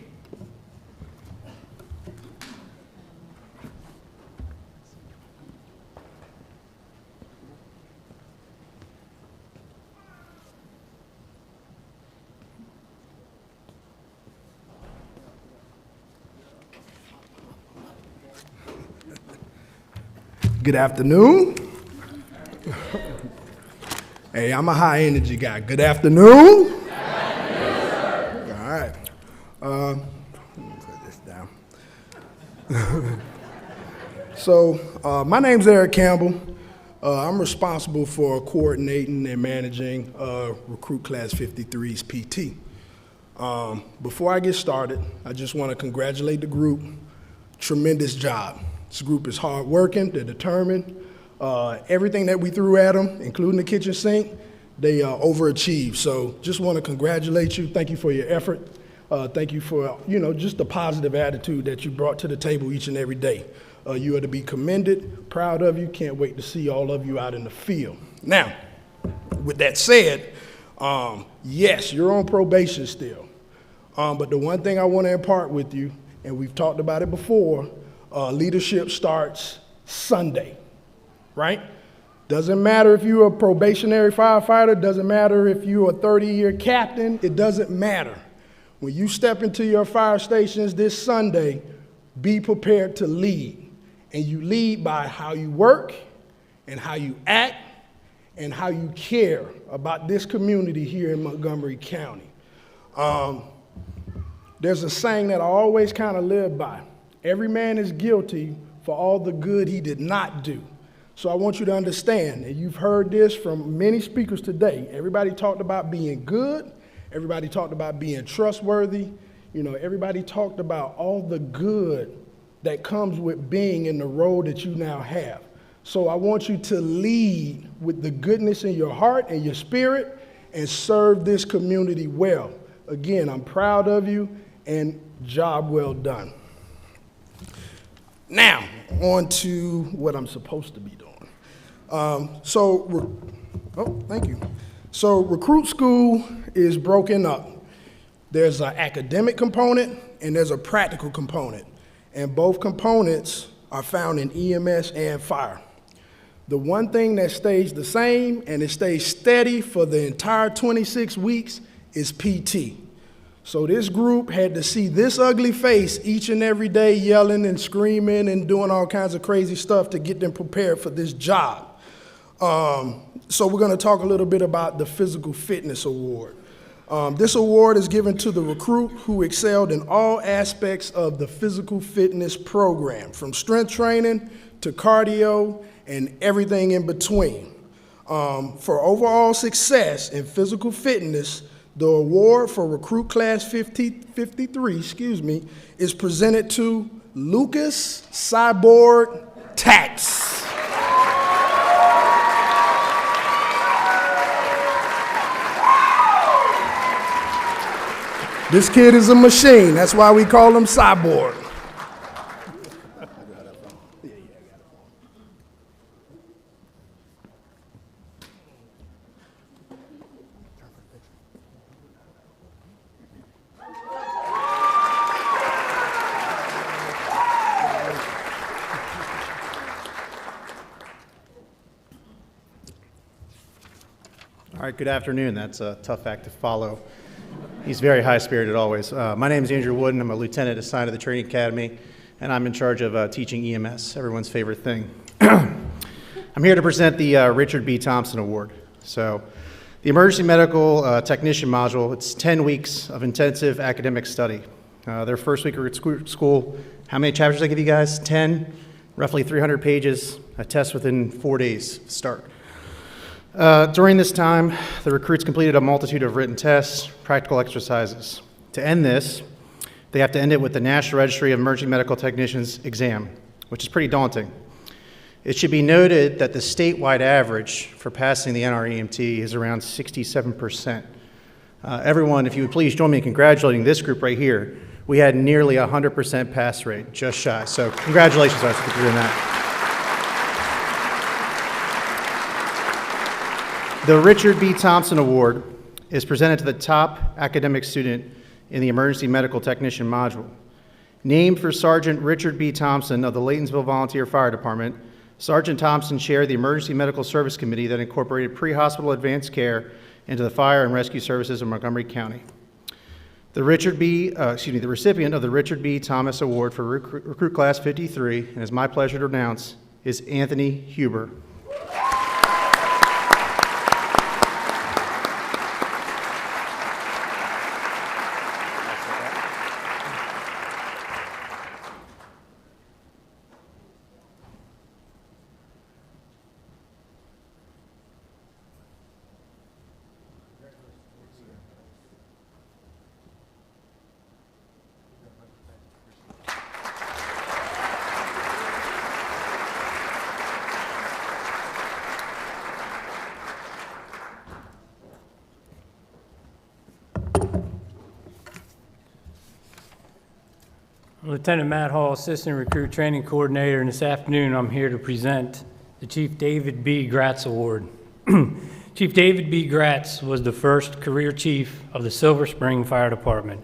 S18: Good afternoon. Hey, I'm a high energy guy. Good afternoon. Good afternoon, sir. All right. Let me put this down. So, my name's Eric Campbell. I'm responsible for coordinating and managing Recruit Class 53's PT. Before I get started, I just want to congratulate the group. Tremendous job. This group is hardworking, they're determined. Everything that we threw at them, including the kitchen sink, they overachieved. So just want to congratulate you. Thank you for your effort. Thank you for, just the positive attitude that you brought to the table each and every day. You are to be commended, proud of you. Can't wait to see all of you out in the field. Now, with that said, yes, you're on probation still. But the one thing I want to impart with you, and we've talked about it before, leadership starts Sunday, right? Doesn't matter if you're a probationary firefighter, doesn't matter if you're a 30-year captain, it doesn't matter. When you step into your fire stations this Sunday, be prepared to lead. And you lead by how you work and how you act and how you care about this community here in Montgomery County. There's a saying that I always kind of live by. Every man is guilty for all the good he did not do. So I want you to understand, and you've heard this from many speakers today, everybody talked about being good, everybody talked about being trustworthy, everybody talked about all the good that comes with being in the role that you now have. So I want you to lead with the goodness in your heart and your spirit and serve this community well. Again, I'm proud of you and job well done. Now, on to what I'm supposed to be doing. Thank you. So recruit school is broken up. There's an academic component and there's a practical component. And both components are found in EMS and fire. The one thing that stays the same and it stays steady for the entire 26 weeks is PT. So this group had to see this ugly face each and every day yelling and screaming and doing all kinds of crazy stuff to get them prepared for this job. So we're going to talk a little bit about the Physical Fitness Award. This award is given to the recruit who excelled in all aspects of the physical fitness program, from strength training to cardio and everything in between. For overall success in physical fitness, the award for Recruit Class 53, is presented to Lucas Cyborg Tats. This kid is a machine. That's why we call him Cyborg.
S17: All right, good afternoon. That's a tough act to follow. He's very high-spirited always. My name is Andrew Wooden. I'm a lieutenant assigned to the Training Academy, and I'm in charge of teaching EMS, everyone's favorite thing. I'm here to present the Richard B. Thompson Award. So, the Emergency Medical Technician module, it's 10 weeks of intensive academic study. Their first week at school, how many chapters did I give you guys? 10, roughly 300 pages, a test within 4 days start. During this time, the recruits completed a multitude of written tests, practical exercises. To end this, they have to end it with the National Registry of Emergency Medical Technicians exam, which is pretty daunting. It should be noted that the statewide average for passing the NREMT is around 67%. Everyone, if you would please join me in congratulating this group right here. We had nearly 100% pass rate, just shy. So congratulations guys for doing that. The Richard B. Thompson Award is presented to the top academic student in the Emergency Medical Technician module. Named for Sergeant Richard B. Thompson of the Laytonsville Volunteer Fire Department, Sergeant Thompson chaired the Emergency Medical Service Committee that incorporated pre-hospital advanced care into the fire and rescue services of Montgomery County. The recipient of the Richard B. Thomas Award for Recruit Class 53, and it's my pleasure to announce, is Anthony Huber.
S5: Lieutenant Matt Hall, Assistant Recruit Training Coordinator, and this afternoon I'm here to present the Chief David B. Gratz Award. Chief David B. Gratz was the first career chief of the Silver Spring Fire Department,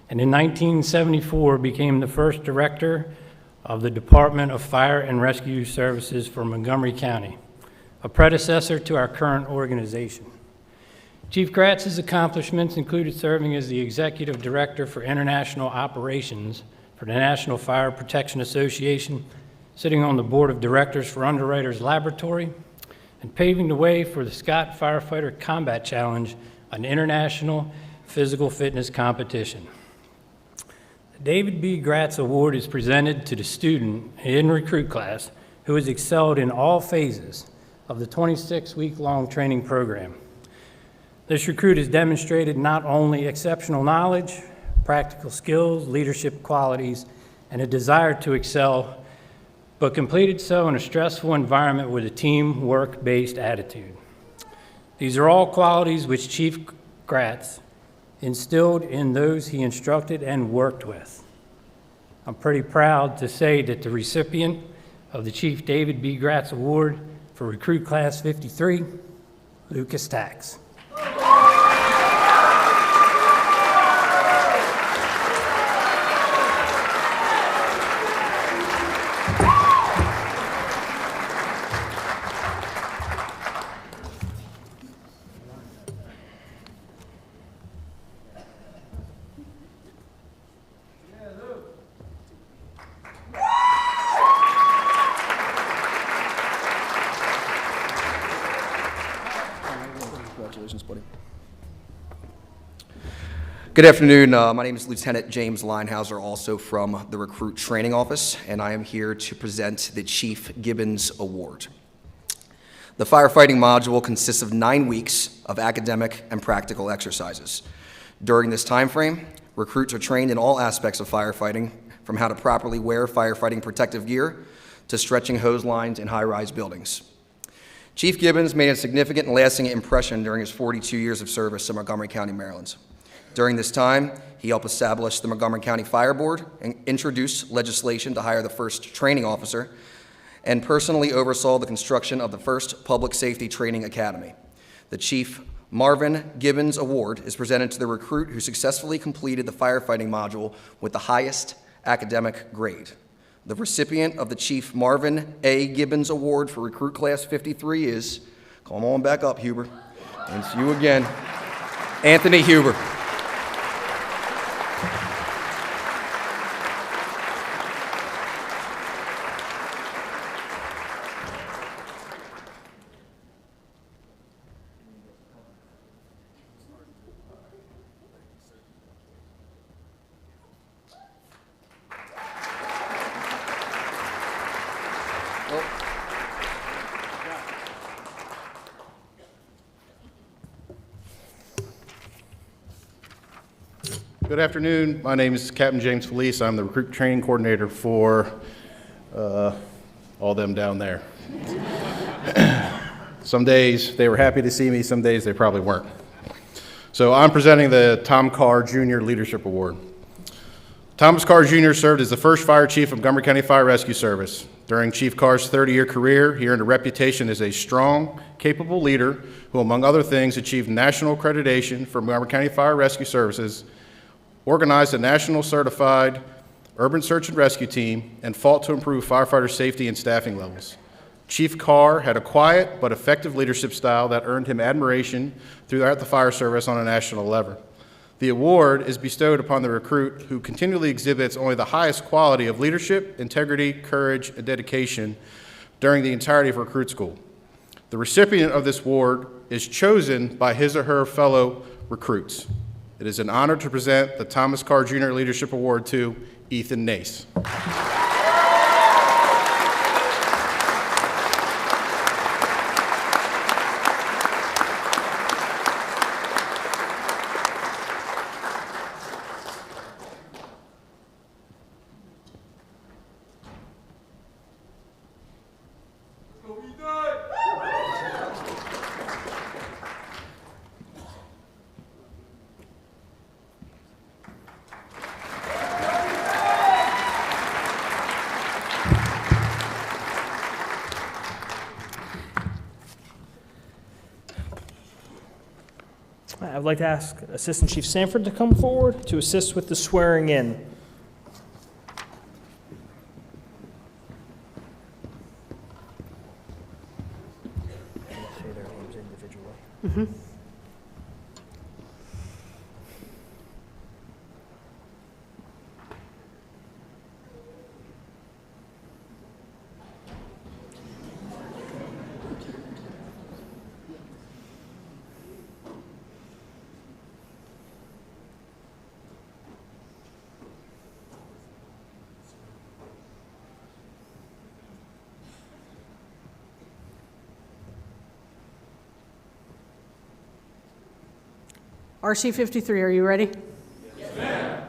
S5: and in 1974 became the first director of the Department of Fire and Rescue Services for Montgomery County, a predecessor to our current organization. Chief Gratz's accomplishments included serving as the Executive Director for International Operations for the National Fire Protection Association, sitting on the Board of Directors for Underwriters Laboratory, and paving the way for the Scott Firefighter Combat Challenge, an international physical fitness competition. The David B. Gratz Award is presented to the student in recruit class who has excelled in all phases of the 26-week-long training program. This recruit has demonstrated not only exceptional knowledge, practical skills, leadership qualities, and a desire to excel, but completed so in a stressful environment with a teamwork-based attitude. These are all qualities which Chief Gratz instilled in those he instructed and worked with. I'm pretty proud to say that the recipient of the Chief David B. Gratz Award for Recruit Class 53, Lucas Tax.
S18: Congratulations, buddy.
S19: Good afternoon. My name is Lieutenant James Linehauser, also from the Recruit Training Office, and I am here to present the Chief Gibbons Award. The firefighting module consists of 9 weeks of academic and practical exercises. During this time frame, recruits are trained in all aspects of firefighting, from how to properly wear firefighting protective gear to stretching hose lines in high-rise buildings. Chief Gibbons made a significant and lasting impression during his 42 years of service in Montgomery County, Maryland. During this time, he helped establish the Montgomery County Fire Board and introduce legislation to hire the first training officer, and personally oversaw the construction of the first public safety training academy. The Chief Marvin Gibbons Award is presented to the recruit who successfully completed the firefighting module with the highest academic grade. The recipient of the Chief Marvin A. Gibbons Award for Recruit Class 53 is, come on back up, Huber. And it's you again, Anthony Huber.
S20: Good afternoon. My name is Captain James Felice. I'm the recruit training coordinator for all them down there. Some days they were happy to see me, some days they probably weren't. So I'm presenting the Tom Carr Jr. Leadership Award. Thomas Carr Jr. served as the first fire chief of Montgomery County Fire Rescue Service. During Chief Carr's 30-year career, he earned a reputation as a strong, capable leader who, among other things, achieved national accreditation for Montgomery County Fire Rescue Services, organized a national certified urban search and rescue team, and fought to improve firefighter safety and staffing levels. Chief Carr had a quiet but effective leadership style that earned him admiration throughout the fire service on a national level. The award is bestowed upon the recruit who continually exhibits only the highest quality of leadership, integrity, courage, and dedication during the entirety of recruit school. The recipient of this award is chosen by his or her fellow recruits. It is an honor to present the Thomas Carr Jr. Leadership Award to Ethan Nace.
S10: I would like to ask Assistant Chief Sanford to come forward to assist with the swearing in. Say their names individually.
S13: Mm-hmm.
S16: RC 53, are you ready? Yes, ma'am.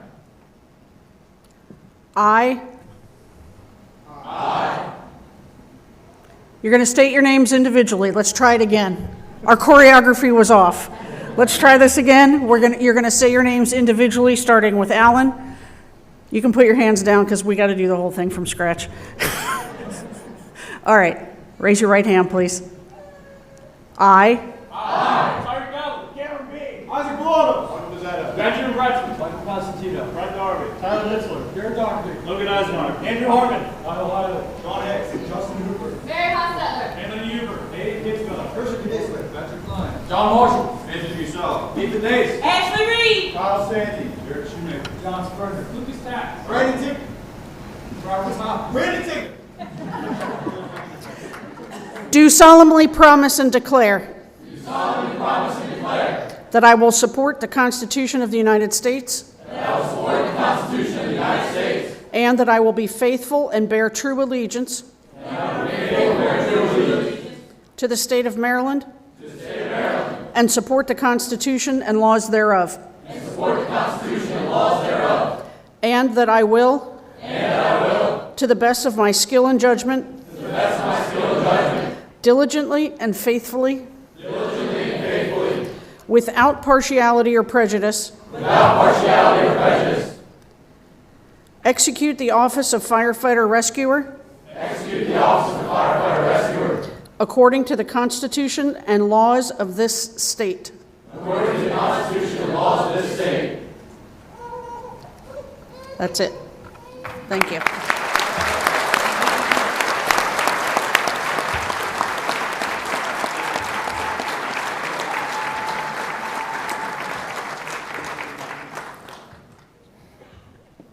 S16: I. You're going to state your names individually. Let's try it again. Our choreography was off. Let's try this again. You're going to say your names individually, starting with Alan. You can put your hands down because we got to do the whole thing from scratch. All right. Raise your right hand, please. I.
S3: Isaac Waldo. Michael Mazzetta.
S7: Benjamin Bradford. Michael Constantino.
S3: Brett Darby.
S7: Tyler Litzler. Jared Doherty.
S3: Logan Eisenhower.
S7: Andrew Harmon.
S3: Kyle Hiley. John Hicks. Justin Hooper.
S6: Mary Hostetler.
S3: Caitlin Huber. Aiden Kitzbell. Christian Knisley. Patrick Klein.
S7: John Marshall.
S3: Anthony Rousseau.
S7: Ethan Nace.
S6: Ashley Reed.
S3: Kyle Sandy. Jared Shoemaker.
S7: John Spurner. Lucas Tapp.
S3: Brandon Tick.
S7: Robert Hoppe.
S3: Brandon Tick.
S16: Do solemnly promise and declare.
S7: Do solemnly promise and declare
S16: that I will support the Constitution of the United States, and that I will be faithful and bear true allegiance to the state of Maryland, and support the Constitution and laws thereof. And that I will, to the best of my skill and judgment, diligently and faithfully, without partiality or prejudice, execute the office of firefighter rescuer, according to the Constitution and laws of this state. That's it. Thank you.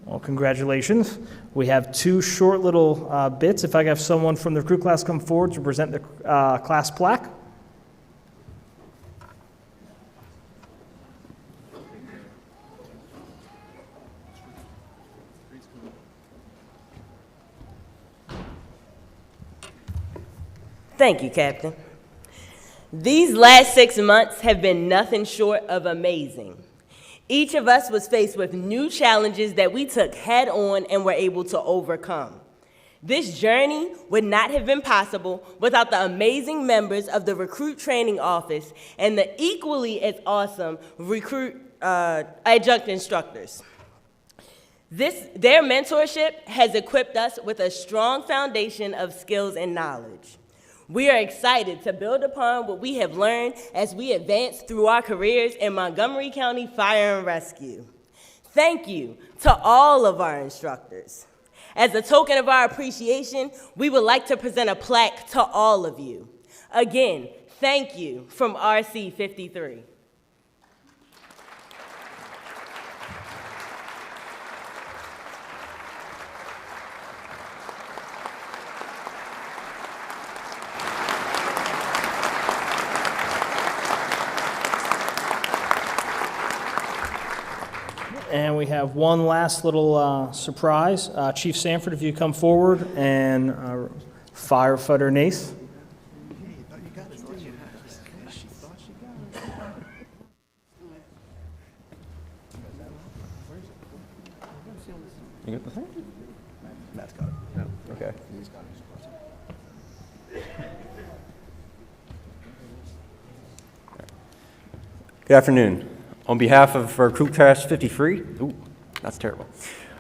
S10: Well, congratulations. We have two short little bits. If I could have someone from the recruit class come forward to present the class plaque.
S21: Thank you, Captain. These last 6 months have been nothing short of amazing. Each of us was faced with new challenges that we took head on and were able to overcome. This journey would not have been possible without the amazing members of the Recruit Training Office and the equally as awesome recruit adjunct instructors. Their mentorship has equipped us with a strong foundation of skills and knowledge. We are excited to build upon what we have learned as we advance through our careers in Montgomery County Fire and Rescue. Thank you to all of our instructors. As a token of our appreciation, we would like to present a plaque to all of you. Again, thank you from RC 53.
S10: And we have one last little surprise. Chief Sanford, if you come forward, and firefighter Nace.
S22: You got the thing? Matt's got it. No. Okay. Good afternoon. On behalf of Recruit Class 53, ooh, that's terrible.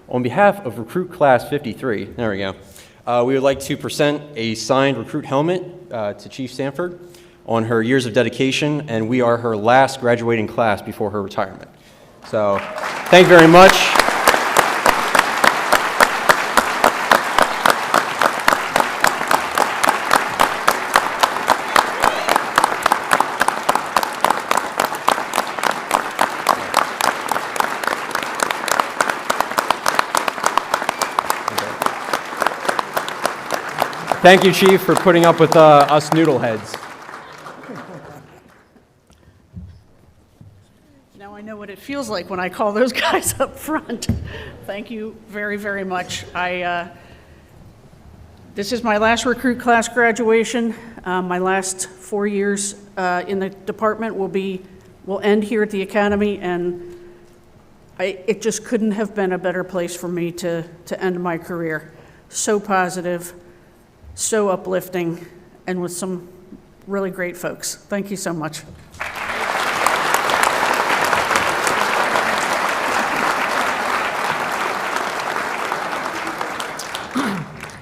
S22: On behalf of Recruit Class 53, there we go, we would like to present a signed recruit helmet to Chief Sanford on her years of dedication, and we are her last graduating class before her retirement. So, thank you very much. Thank you, Chief, for putting up with us noodleheads.
S16: Now I know what it feels like when I call those guys up front. Thank you very, very much. This is my last recruit class graduation. My last 4 years in the department will end here at the academy, and it just couldn't have been a better place for me to end my career. So positive, so uplifting, and with some really great folks. Thank you so much.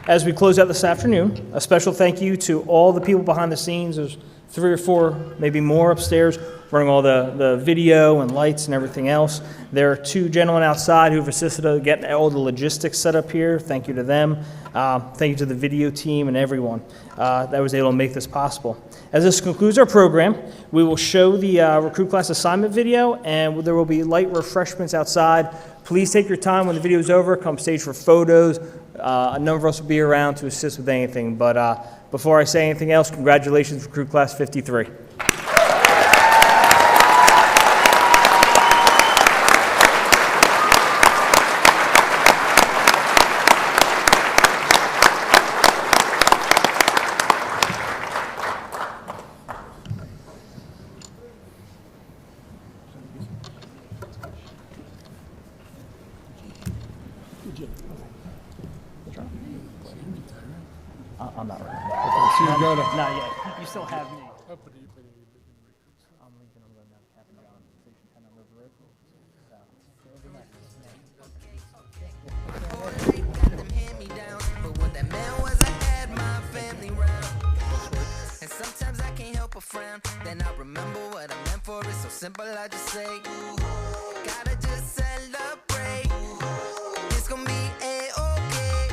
S10: As we close out this afternoon, a special thank you to all the people behind the scenes. There's 3 or 4, maybe more upstairs, running all the video and lights and everything else. There are 2 gentlemen outside who've assisted us getting all the logistics set up here. Thank you to them. Thank you to the video team and everyone that was able to make this possible. As this concludes our program, we will show the recruit class assignment video, and there will be light refreshments outside. Please take your time when the video is over. Come stage for photos. A number of us will be around to assist with anything. But before I say anything else, congratulations, Recruit Class 53.
S18: So you're going to.
S10: Not yet. You still have me. I'm leaving. I'm going down to Captain John, Station 10 on River Road.
S1: But what that meant was I had my family round. And sometimes I can't help but frown. Then I remember what I meant for. It's so simple, I just say, gotta just celebrate. It's gonna be A-okay.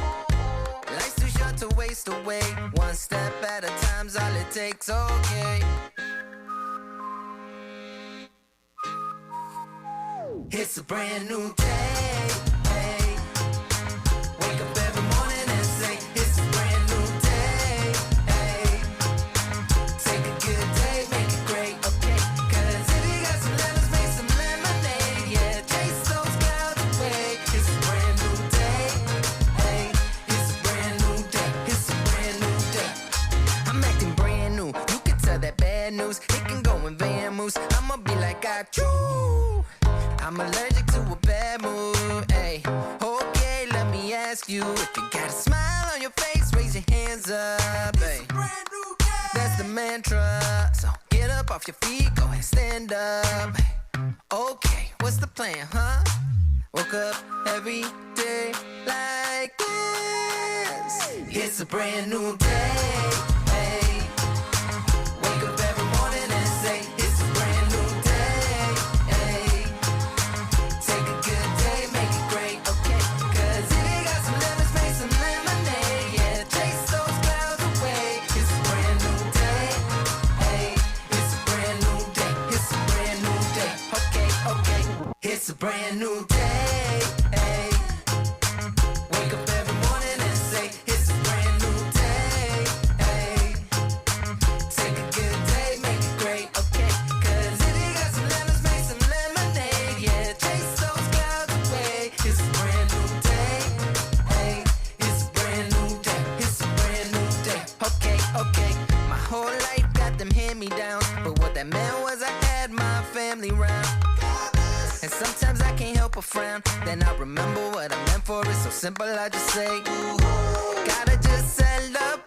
S1: Life's too short to waste away. One step at a time's all it takes, okay. It's a brand new day. Hey. Wake up every morning and say, it's a brand new day. Hey. Take a good day, make it great, okay. Cause if you got some lemons, make some lemonade. Yeah, chase those clouds away. It's a brand new day. Hey. It's a brand new day. It's a brand new day. I'm acting brand new. You can tell that bad news. It can go in van moves. I'ma be like, I chew. I'm allergic to a bad mood, ayy. Okay, let me ask you, if you got a smile on your face, raise your hands up, ayy. That's the mantra, so get up off your feet, go ahead, stand up. Okay, what's the plan, huh? Woke up every day like this. It's a brand new day, ayy. Wake up every morning and say, it's a brand new day, ayy. Take a good day, make it great, okay. Cause if you got some lemons, make some lemonade. Yeah, chase those clouds away. It's a brand new day, hey. It's a brand new day, it's a brand new day, okay, okay. It's a brand new day, hey. Wake up every morning and say, it's a brand new day, hey. Take a good day, make it great, okay. Cause if you got some lemons, make some lemonade. Yeah, chase those clouds away. It's a brand new day, hey. It's a brand new day, it's a brand new day, okay, okay. My whole life got them hand-me-downs, but what that meant was I had my family round. And sometimes I can't help but frown. Then I remember what I meant for. It's so simple, I just say, gotta just celebrate.